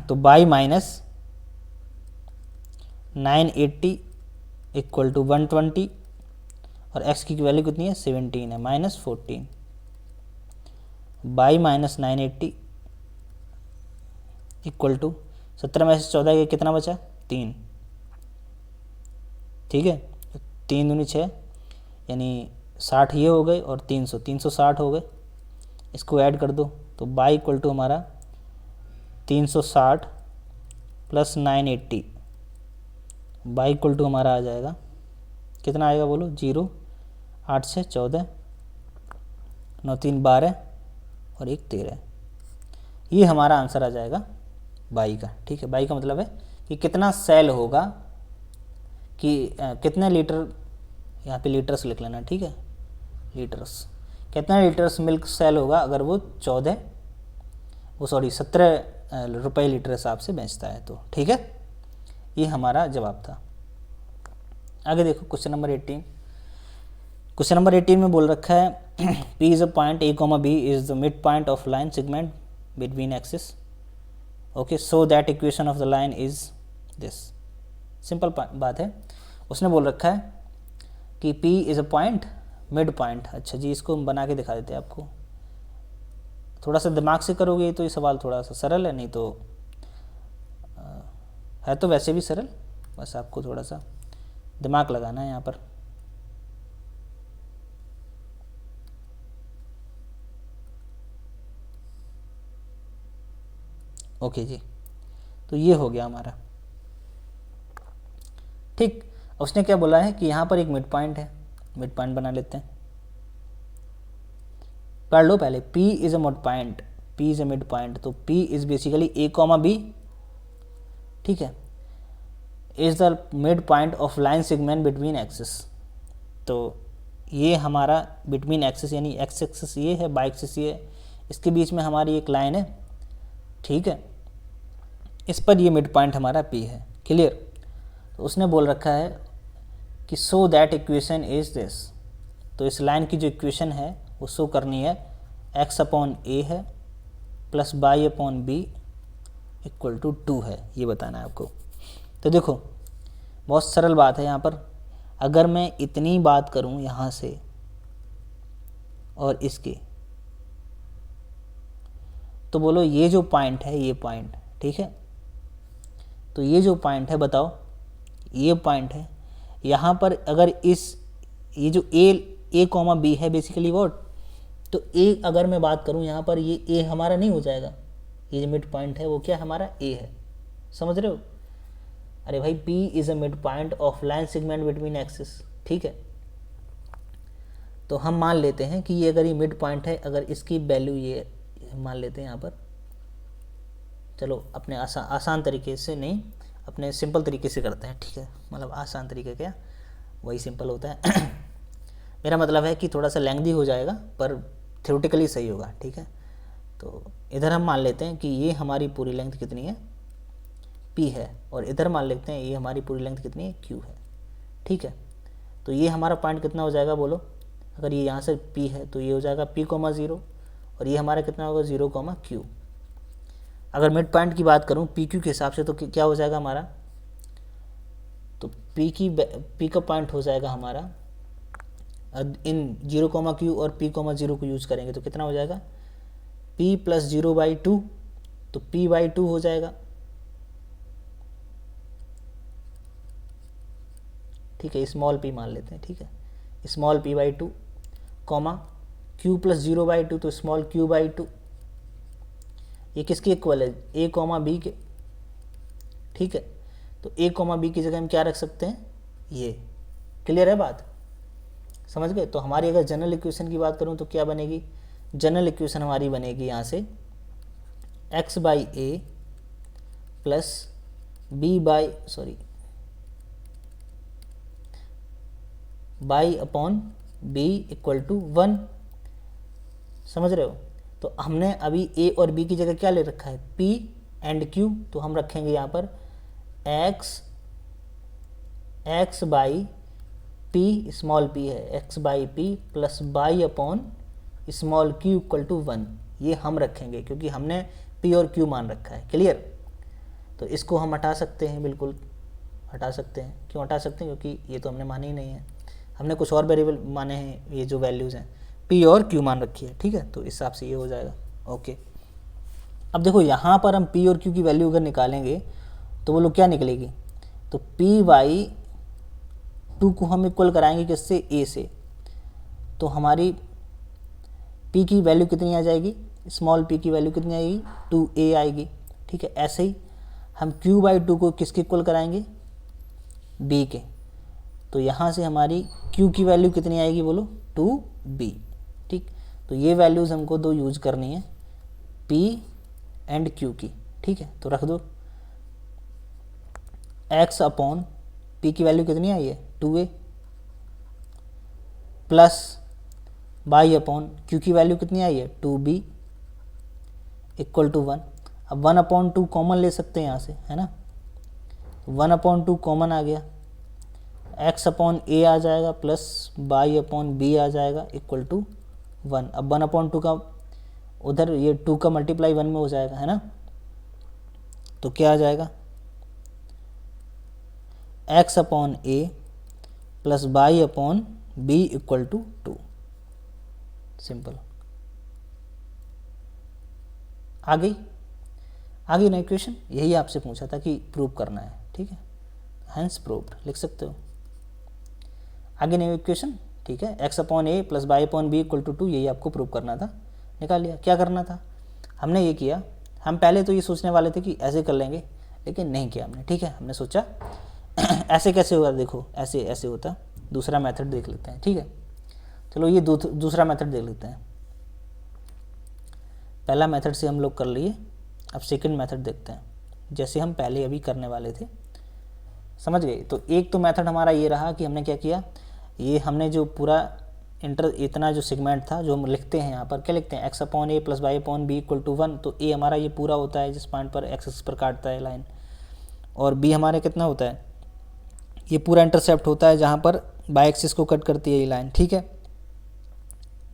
तो बाई माइनस 980 इक्वल टू 120, और x की वैल्यू कितनी है 17 है, minus 14, y minus 980 equal to 17 में से 14 के कितना बचा 3, ठीक है, 3 दूनी 6 यानी 60 ये हो गए, और 360 हो गए, इसको ऐड कर दो, तो बाई इक्वल टू हमारा 360 प्लस 980, बाई इक्वल टू हमारा आ जाएगा कितना आएगा बोलो, 0, 8 से 14, 9 3 12 और 1 13, ये हमारा आंसर आ जाएगा बाई का, ठीक है। बाई का मतलब है कि कितना सेल होगा, कि कितने लीटर, यहाँ पे लीटर्स लिख लेना, ठीक है, लीटर्स, कितना लीटर्स मिल्क सेल होगा अगर वो 17 रुपये लीटर हिसाब से बेचता है, तो ठीक है, ये हमारा जवाब था। आगे देखो क्वेश्चन नंबर 18। क्वेश्चन नंबर 18 में बोल रखा है P is a point A, B is the mid point of line segment between axis, okay, so that equation of the line is this. Simple बात है, उसने बोल रखा है कि P is a point, mid point, अच्छा जी, इसको हम बना के दिखा देते हैं आपको, थोड़ा सा दिमाग से करोगे तो ये सवाल थोड़ा सा सरल है, नहीं तो है तो वैसे भी सरल, बस आपको थोड़ा सा दिमाग लगाना है यहाँ पर। ओके जी, तो ये हो गया हमारा। ठीक, उसने क्या बोला है कि यहाँ पर एक मिड पॉइंट है, मिड पॉइंट बना लेते हैं। पढ़ लो पहले, P is a mid point, P is a mid point, तो P is basically A, B, ठीक है, is the mid point of line segment between axis. तो ये हमारा बिटवीन एक्सिस यानी एक्स एक्सिस ये है, बाई एक्सिस ये है, इसके बीच में हमारी एक लाइन है, ठीक है, इस पर ये मिड पॉइंट हमारा P है। क्लियर? तो उसने बोल रखा है कि so that equation is this, तो इस लाइन की जो इक्वेशन है वो शो करनी है x अपॉन ए है plus by upon b equal to 2 है, ये बताना है आपको। तो देखो बहुत सरल बात है यहाँ पर, अगर मैं इतनी बात करूँ यहाँ से और इसके, तो बोलो ये जो पॉइंट है, ये पॉइंट, ठीक है, तो ये जो पॉइंट है बताओ, ये पॉइंट है, यहाँ पर अगर इस ये जो ए कॉमा बी है बेसिकली वॉट, तो ए अगर मैं बात करूँ यहाँ पर, ये ए हमारा नहीं हो जाएगा, ये जो मिड पॉइंट है वो क्या हमारा ए है, समझ रहे हो? अरे भाई P is a mid point of line segment between axis, ठीक है। तो हम मान लेते हैं कि ये अगर ये मिड पॉइंट है, अगर इसकी वैल्यू ये मान लेते हैं यहाँ पर, चलो अपने आसान तरीके से नहीं, अपने सिंपल तरीके से करते हैं, ठीक है, मतलब आसान तरीका क्या, वही सिंपल होता है मेरा मतलब है कि थोड़ा सा लेंथी हो जाएगा पर थ्योरेटिकली सही होगा, ठीक है। तो इधर हम मान लेते हैं कि ये हमारी पूरी लेंथ कितनी है, P है, और इधर मान लेते हैं ये हमारी पूरी लेंथ कितनी है, Q है, ठीक है। तो ये हमारा पॉइंट कितना हो जाएगा बोलो, अगर ये यहाँ से P है तो ये हो जाएगा P, 0, और ये हमारा कितना होगा 0, Q। अगर मिड पॉइंट की बात करूँ PQ के हिसाब से तो क्या हो जाएगा हमारा, तो P का पॉइंट हो जाएगा हमारा, इन 0, Q और P, 0 को यूज़ करेंगे तो कितना हो जाएगा P प्लस 0/2, तो P/2 हो जाएगा, ठीक है, स्मॉल p मान लेते हैं, ठीक है, small p/2, comma Q plus 0/2, तो स्मॉल q/2, ये किसके इक्वल है, A, B के, ठीक है। तो A, B की जगह हम क्या रख सकते हैं, ये। क्लियर है बात, समझ गए? तो हमारी अगर जनरल इक्वेशन की बात करूं तो क्या बनेगी, जनरल इक्वेशन हमारी बनेगी यहाँ से x/a plus by upon b equal to 1, समझ रहे हो? तो हमने अभी a और b की जगह क्या ले रखा है, p एंड q, तो हम रखेंगे यहाँ पर x by p, small p है, x by p plus by upon small q equal to 1, ये हम रखेंगे क्योंकि हमने p और q मान रखा है। क्लियर? तो इसको हम हटा सकते हैं, बिल्कुल हटा सकते हैं। क्यों हटा सकते हैं? क्योंकि ये तो हमने माने ही नहीं है, हमने कुछ और वेरिएबल माने हैं, ये जो वैल्यूज़ हैं p और q मान रखी है, ठीक है। तो इस हिसाब से ये हो जाएगा। ओके, अब देखो यहाँ पर हम p और q की वैल्यू अगर निकालेंगे तो वो लोग क्या निकलेगी, तो p/2 को हम इक्वल कराएंगे किससे, a से, तो हमारी p की वैल्यू कितनी आ जाएगी, स्मॉल p की वैल्यू कितनी आएगी, 2a आएगी, ठीक है। ऐसे ही हम q/2 को किसके इक्वल कराएंगे, b के, तो यहाँ से हमारी q की वैल्यू कितनी आएगी बोलो, 2b, ठीक। तो ये वैल्यूज़ हमको दो यूज़ करनी है, p एंड q की, ठीक है। तो रख दो, x अपॉन p की वैल्यू कितनी आई है, 2a, plus by upon q की वैल्यू कितनी आई है, 2b इक्वल टू 1। अब 1/2 कॉमन ले सकते हैं यहाँ से, है ना, 1/2 कॉमन आ गया, x अपॉन a आ जाएगा प्लस बाई अपॉन b आ जाएगा इक्वल टू 1। अब 1/2 का उधर ये 2 का मल्टीप्लाई 1 में हो जाएगा, है ना, तो क्या आ जाएगा, x upon a plus by upon b equal to 2, simple. आ गई ना इक्वेशन, यही आपसे पूछा था कि प्रूव करना है, ठीक है, हेंस प्रूव्ड लिख सकते हो। आगे नहीं इक्वेशन, ठीक है, x upon A plus by upon b equal to 2, यही आपको प्रूव करना था, निकाल लिया। क्या करना था, हमने ये किया, हम पहले तो ये सोचने वाले थे कि ऐसे कर लेंगे, लेकिन नहीं किया हमने, ठीक है, हमने सोचा ऐसे कैसे होगा, देखो ऐसे ऐसे होता, दूसरा मेथड देख लेते हैं, ठीक है। चलो ये दूसरा मेथड देख लेते हैं। पहला मेथड से हम लोग कर लिए, अब सेकंड मेथड देखते हैं, जैसे हम पहले अभी करने वाले थे, समझ गए। तो एक तो मेथड हमारा ये रहा कि हमने क्या किया, ये हमने जो पूरा इतना जो सेगमेंट था, जो हम लिखते हैं यहाँ पर, क्या लिखते हैं, x upon A plus y upon b equal to 1, तो ए हमारा ये पूरा होता है जिस पॉइंट पर एक्स एक्सिस पर काटता है लाइन, और बी हमारे कितना होता है, ये पूरा इंटरसेप्ट होता है जहाँ पर बाई एक्सिस को कट करती है ये लाइन, ठीक है,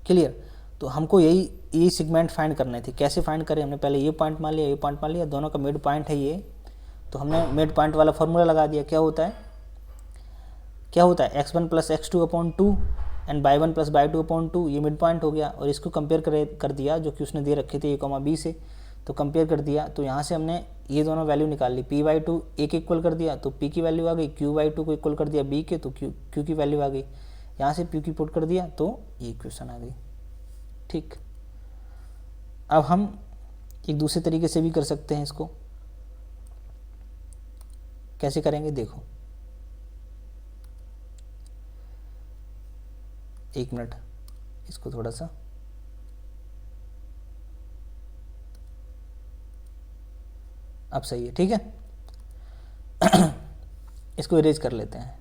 क्लियर। तो हमको यही सेगमेंट फाइंड करने थे। कैसे फाइंड करें, हमने पहले ये पॉइंट मान लिया, ये पॉइंट मान लिया, दोनों का मिड पॉइंट है ये, तो हमने मिड पॉइंट वाला फॉर्मूला लगा दिया। क्या होता है x1 plus x2 upon 2 and by 1 plus by 2 upon 2, ये मिड पॉइंट हो गया। और इसको कंपेयर कर दिया जो कि उसने दे रखे थे a, b से, तो कंपेयर कर दिया, तो यहाँ से हमने ये दोनों वैल्यू निकाल ली, p/2 a के इक्वल कर दिया तो p की वैल्यू आ गई, q/2 को इक्वल कर दिया b के तो q की वैल्यू आ गई, यहाँ से p की पुट कर दिया तो ये इक्वेशन आ गई, ठीक। अब हम एक दूसरे तरीके से भी कर सकते हैं इसको, कैसे करेंगे देखो, एक मिनट, इसको थोड़ा सा अब सही है, ठीक है। इसको इरेज कर लेते हैं।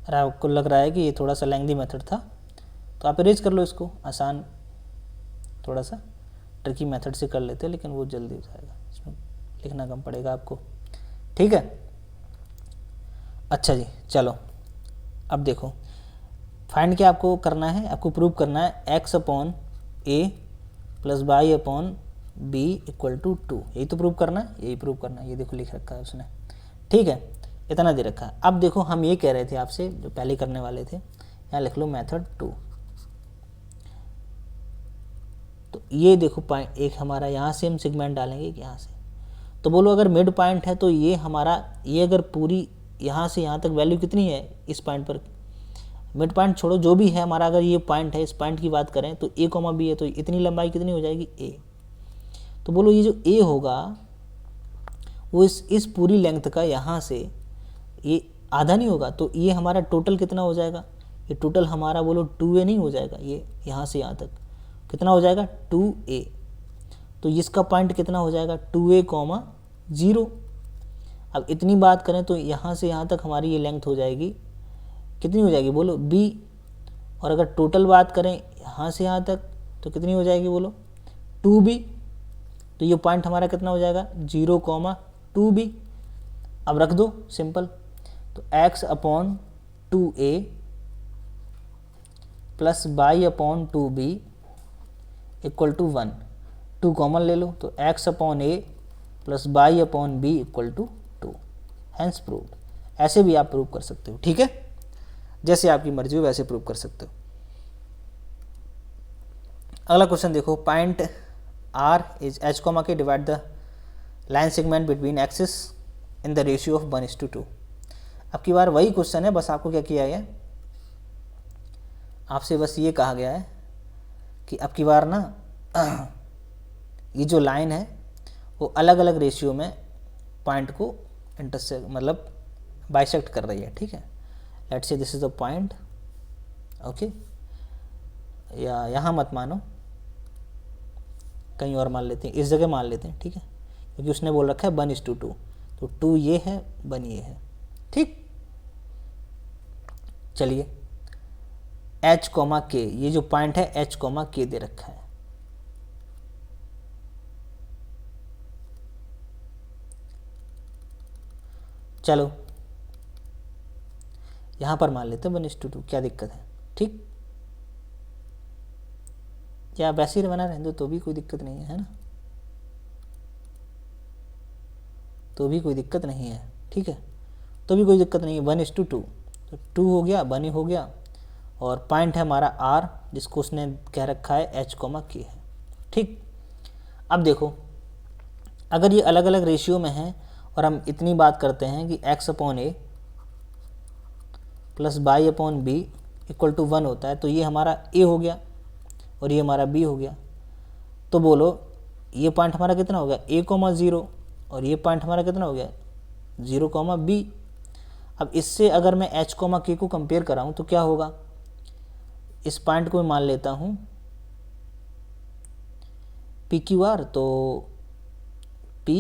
अरे आपको लग रहा है कि ये थोड़ा सा लेंथी मेथड था, तो आप इरेज कर लो इसको, आसान, थोड़ा सा ट्रिकी मेथड से कर लेते हैं, लेकिन वो जल्दी हो जाएगा, इसमें लिखना कम पड़ेगा आपको, ठीक है। अच्छा जी, चलो अब देखो, फाइंड क्या आपको करना है, आपको प्रूव करना है x upon A plus by upon b equal to 2, यही तो प्रूव करना है, यही प्रूव करना है, ये देखो लिख रखा है उसने, ठीक है, इतना दे रखा है। अब देखो हम ये कह रहे थे आपसे, जो पहले करने वाले थे, यहाँ लिख लो मेथड 2, तो ये देखो पॉइंट एक हमारा, यहाँ से हम सेगमेंट डालेंगे यहाँ से, तो बोलो अगर मिड पॉइंट है तो ये हमारा, ये अगर पूरी यहाँ से यहाँ तक वैल्यू कितनी है इस पॉइंट पर, मिड पॉइंट छोड़ो जो भी है हमारा, अगर ये पॉइंट है, इस पॉइंट की बात करें तो a, b है, तो इतनी लंबाई कितनी हो जाएगी a, तो बोलो ये जो a होगा वो इस पूरी लेंथ का यहाँ से ये आधा नहीं होगा, तो ये हमारा टोटल कितना हो जाएगा, ये टोटल हमारा बोलो 2a नहीं हो जाएगा, ये यहाँ से यहाँ तक कितना हो जाएगा 2a, तो इसका पॉइंट कितना हो जाएगा 2a, 0। अब इतनी बात करें तो यहाँ से यहाँ तक हमारी ये लेंथ हो जाएगी, कितनी हो जाएगी बोलो b, और अगर टोटल बात करें यहाँ से यहाँ तक तो कितनी हो जाएगी बोलो 2b, तो ये पॉइंट हमारा कितना हो जाएगा 0, 2b। अब रख दो सिंपल, तो x upon 2a plus by upon 2b equal to 1, 2 common ले लो, तो x upon a plus by upon b equal to 2, hence proved. ऐसे भी आप प्रूव कर सकते हो, ठीक है, जैसे आपकी मर्जी हो वैसे प्रूव कर सकते हो। अगला क्वेश्चन देखो, पॉइंट r इज h, के divide the line segment between axis in the ratio of 1:2। अब की बार वही क्वेश्चन है, बस आपको क्या किया है, आपसे बस ये कहा गया है कि अब की बार ना ये जो लाइन है वो अलग अलग रेशियो में पॉइंट को इंटरसेक्ट मतलब बाइसेक्ट कर रही है, ठीक है। Let's say this is the point, okay, या यहाँ मत मानो, कहीं और मान लेते हैं, इस जगह मान लेते हैं, ठीक है, क्योंकि उसने बोल रखा है 1:2, तो 2 ये है, 1 ये है, ठीक। चलिए h, k, ये जो पॉइंट है h, k दे रखा है, चलो यहाँ पर मान लेते हैं 1:2, क्या दिक्कत है, ठीक, या वैसे ही बना रहने दो तो भी कोई दिक्कत नहीं है ना, तो भी कोई दिक्कत नहीं है, ठीक है, तो भी कोई दिक्कत नहीं है, 1:2, तो 2 हो गया, 1 ही हो गया। और पॉइंट है हमारा आर, जिसको उसने कह रखा है एच कोमा के है। ठीक, अब देखो अगर ये अलग अलग रेशियो में हैं और हम इतनी बात करते हैं कि x upon A plus by upon b equal to 1 होता है, तो ये हमारा a हो गया और ये हमारा b हो गया। तो बोलो ये पॉइंट हमारा कितना हो गया, a,0, और ये पॉइंट हमारा कितना हो गया, 0,b। अब इससे अगर मैं h, k को कंपेयर कराऊँ तो क्या होगा, इस पॉइंट को मैं मान लेता हूँ PQR, तो P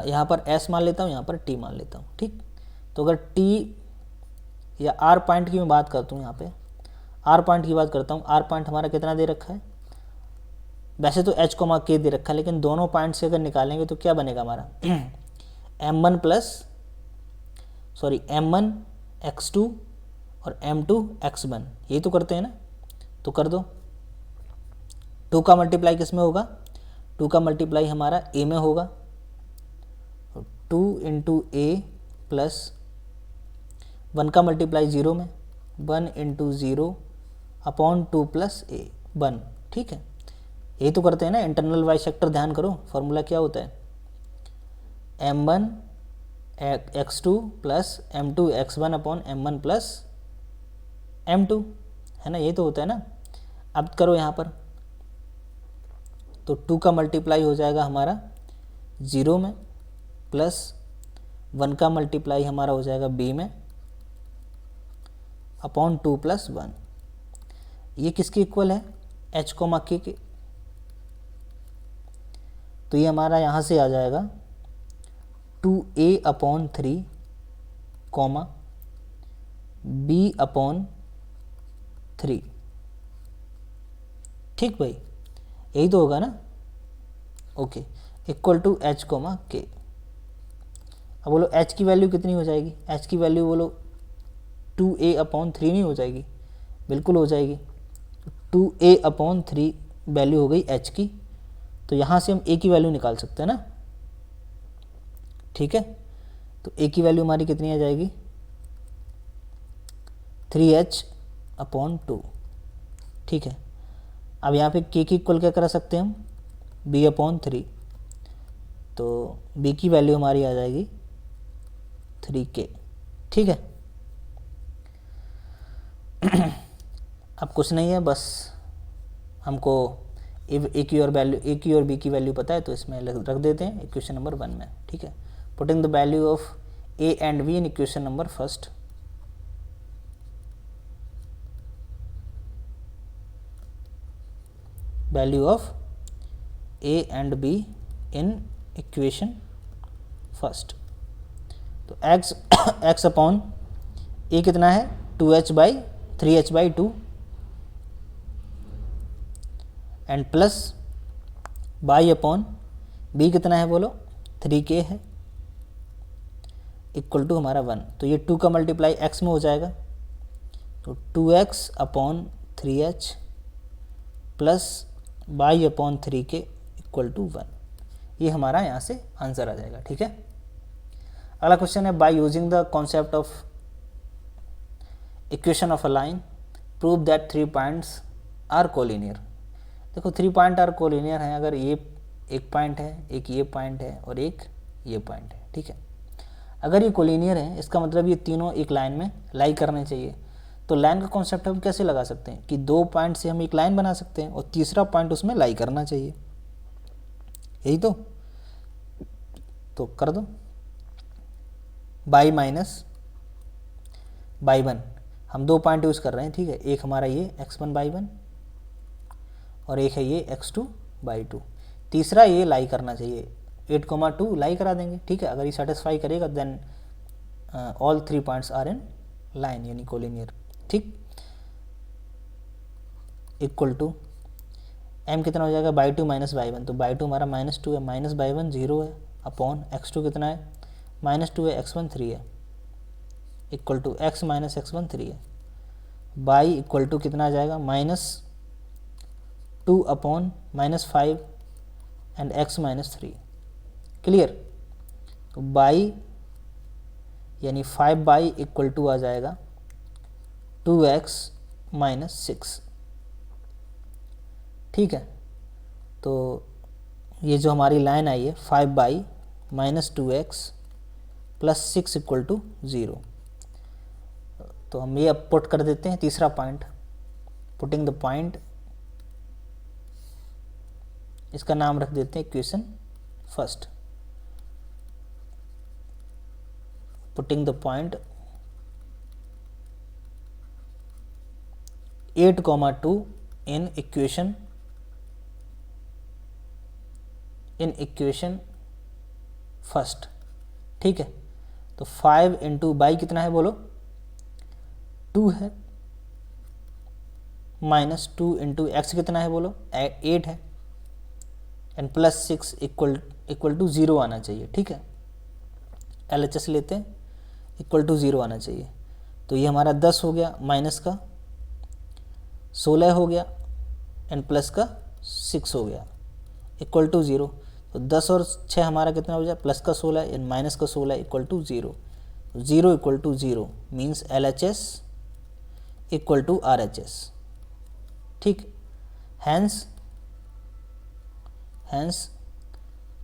यहाँ पर S मान लेता हूँ, यहाँ पर T मान लेता हूँ। ठीक, तो अगर T या R पॉइंट की मैं बात करता हूँ, यहाँ पे R पॉइंट की बात करता हूँ, R पॉइंट हमारा कितना दे रखा है, वैसे तो h, k दे रखा है, लेकिन दोनों पॉइंट से अगर निकालेंगे तो क्या बनेगा हमारा m1 x2 और m2 x1, यही तो करते हैं ना, तो कर दो। 2 का मल्टीप्लाई किस में होगा, 2 का मल्टीप्लाई हमारा a में होगा, 2 इंटू ए प्लस 1 का मल्टीप्लाई 0 में, 1 इंटू 0 अपॉन 2 प्लस ए 1। ठीक है, यही तो करते हैं ना, इंटरनल बाइसेक्टर ध्यान करो, फॉर्मूला क्या होता है, m1 x2 plus m2 x1 upon m1 plus m2, है ना, यही तो होता है ना। अब करो यहाँ पर, तो 2 का मल्टीप्लाई हो जाएगा हमारा 0 में, प्लस 1 का मल्टीप्लाई हमारा हो जाएगा b में अपॉन 2 प्लस 1। ये किसके इक्वल है, h, k के, तो ये हमारा यहाँ से आ जाएगा 2a upon 3 comma b upon 3। ठीक भाई, यही तो होगा ना, okay, equal to h, k। अब बोलो h की वैल्यू कितनी हो जाएगी, h की वैल्यू बोलो 2a अपॉन 3 नहीं हो जाएगी, बिल्कुल हो जाएगी। 2a अपॉन 3 वैल्यू हो गई h की, तो यहाँ से हम a की वैल्यू निकाल सकते हैं ना। ठीक है, तो a की वैल्यू हमारी कितनी आ जाएगी, 3h अपॉन 2। ठीक है, अब यहाँ पे k की इक्वल क्या करा सकते हैं हम, b अपॉन 3, तो b की वैल्यू हमारी आ जाएगी 3k। ठीक है, अब कुछ नहीं है, बस हमको ए की और वैल्यू, ए की और बी की वैल्यू पता है, तो इसमें रख देते हैं इक्वेशन नंबर 1 में। ठीक है, putting the value of a and b in equation number first. Value of a and b in equation first, तो x अपॉन ए कितना है, 3h/2 and plus by upon b कितना है बोलो, 3k है, इक्वल टू हमारा 1। तो ये 2 का मल्टीप्लाई x में हो जाएगा, तो 2x upon 3h plus by upon 3k equal to 1। ये हमारा यहाँ से आंसर आ जाएगा। ठीक है, अगला क्वेश्चन है, by using the concept of equation of a line prove that 3 points are collinear. देखो 3 पॉइंट आर कोलिनियर हैं अगर ये एक पॉइंट है, एक ये पॉइंट है और एक ये पॉइंट है। ठीक है, अगर ये कोलिनियर है इसका मतलब ये तीनों एक लाइन में लाई करने चाहिए। तो लाइन का कॉन्सेप्ट हम कैसे लगा सकते हैं कि 2 पॉइंट से हम एक लाइन बना सकते हैं और तीसरा पॉइंट उसमें लाई करना चाहिए, यही तो कर दो, बाई माइनस बाई 1, हम 2 पॉइंट यूज़ कर रहे हैं। ठीक है, एक हमारा ये x1/1 और एक है ये x2/2, तीसरा ये लाई करना चाहिए, 8,2 लाई करा देंगे। ठीक है, अगर ये सेटिस्फाई करेगा then all 3 points are in line यानी कोलिनियर। ठीक, इक्वल टू m कितना हो जाएगा, बाई 2 माइनस बाई 1, तो बाई 2 हमारा -2 है, माइनस बाई 1 0 है, अपॉन x2 कितना है, -2 है, x1 3 है, equal to x minus x1 3 है, बाई इक्वल टू कितना आ जाएगा, -2 अपॉन -5 एंड x -3, क्लियर। तो बाई यानी 5/, इक्वल टू आ जाएगा 2x माइनस 6। ठीक है, तो ये जो हमारी लाइन आई है 5/, minus 2x plus 6 equal to 0। तो हम ये अब पुट कर देते हैं तीसरा पॉइंट, पुटिंग द पॉइंट, इसका नाम रख देते हैं equation first. Putting the point 8,2 in equation first. ठीक है, तो 5 इंटू बाई कितना है बोलो, 2 है, माइनस 2 इंटू एक्स कितना है बोलो, 8 है, एंड प्लस 6 इक्वल टू 0 आना चाहिए। ठीक है, LHS लेते हैं, इक्वल टू 0 आना चाहिए। तो ये हमारा 10 हो गया, माइनस का 16 हो गया, एंड प्लस का 6 हो गया, इक्वल टू 0। तो 10 और 6 हमारा कितना हो जाए, प्लस का 16 एंड माइनस का 16 equal to 0। 0 equal to 0 means LHS equal to RHS। ठीक, hence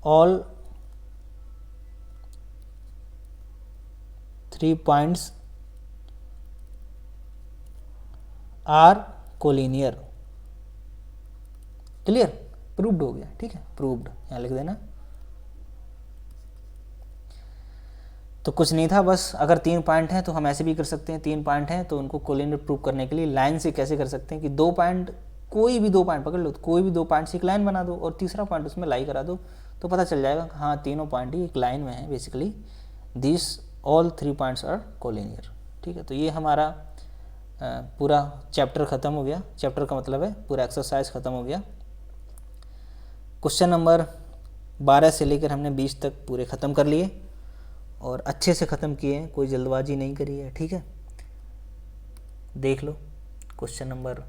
all 3 points are collinear. Clear, proved हो गया। ठीक है, प्रूव्ड यहाँ लिख देना। तो कुछ नहीं था, बस अगर 3 पॉइंट हैं तो हम ऐसे भी कर सकते हैं, 3 पॉइंट हैं तो उनको कोलिनियर प्रूव करने के लिए लाइन से कैसे कर सकते हैं कि 2 पॉइंट, कोई भी 2 पॉइंट पकड़ लो, तो कोई भी 2 पॉइंट से एक लाइन बना दो और तीसरा पॉइंट उसमें लाई करा दो, तो पता चल जाएगा हाँ तीनों पॉइंट ही एक लाइन में है। Basically this all 3 points are collinear. ठीक है, तो ये हमारा पूरा चैप्टर ख़त्म हो गया। चैप्टर का मतलब है पूरा एक्सरसाइज ख़त्म हो गया। क्वेश्चन नंबर 12 से लेकर हमने 20 तक पूरे ख़त्म कर लिए और अच्छे से ख़त्म किए हैं, कोई जल्दबाजी नहीं करी है। ठीक है, देख लो क्वेश्चन नंबर,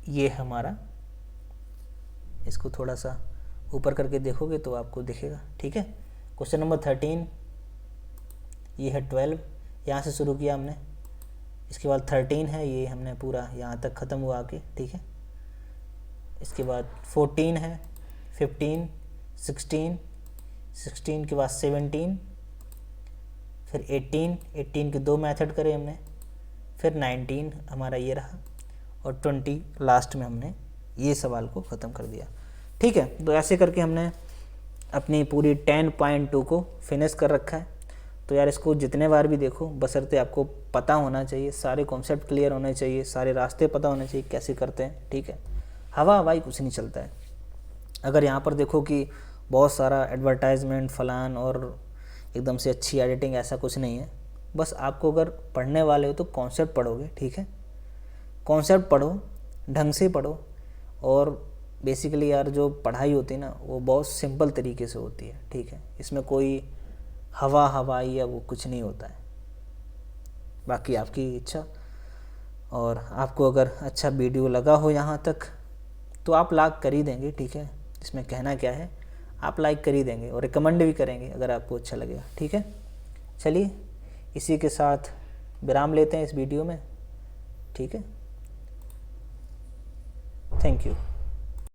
ये हमारा, इसको थोड़ा सा ऊपर करके देखोगे तो आपको दिखेगा। ठीक है, क्वेश्चन नंबर 13, ये है 12, यहाँ से शुरू किया हमने, इसके बाद 13 है, ये हमने पूरा यहाँ तक ख़त्म हुआ आके। ठीक है, इसके बाद 14 है, 15, 16 के बाद 17, फिर 18 के 2 मेथड करे हमने, फिर 19 हमारा ये रहा, और 20 लास्ट में हमने ये सवाल को ख़त्म कर दिया। ठीक है, तो ऐसे करके हमने अपनी पूरी 10.2 को फिनिश कर रखा है। तो यार इसको जितने बार भी देखो, बशर्ते आपको पता होना चाहिए, सारे कॉन्सेप्ट क्लियर होने चाहिए, सारे रास्ते पता होने चाहिए कैसे करते हैं। ठीक है, हवाई कुछ नहीं चलता है। अगर यहाँ पर देखो कि बहुत सारा एडवर्टाइजमेंट फलान और एकदम से अच्छी एडिटिंग, ऐसा कुछ नहीं है। बस आपको अगर पढ़ने वाले हो तो कॉन्सेप्ट पढ़ोगे। ठीक है, कॉन्सेप्ट पढ़ो, ढंग से पढ़ो, और बेसिकली यार जो पढ़ाई होती है ना वो बहुत सिंपल तरीके से होती है। ठीक है, इसमें कोई हवाई या वो कुछ नहीं होता है, बाकी आपकी इच्छा। और आपको अगर अच्छा वीडियो लगा हो यहाँ तक तो आप लाइक कर ही देंगे। ठीक है, इसमें कहना क्या है, आप लाइक कर ही देंगे और रिकमेंड भी करेंगे अगर आपको अच्छा लगेगा। ठीक है, चलिए इसी के साथ विराम लेते हैं इस वीडियो में। ठीक है, थैंक यू।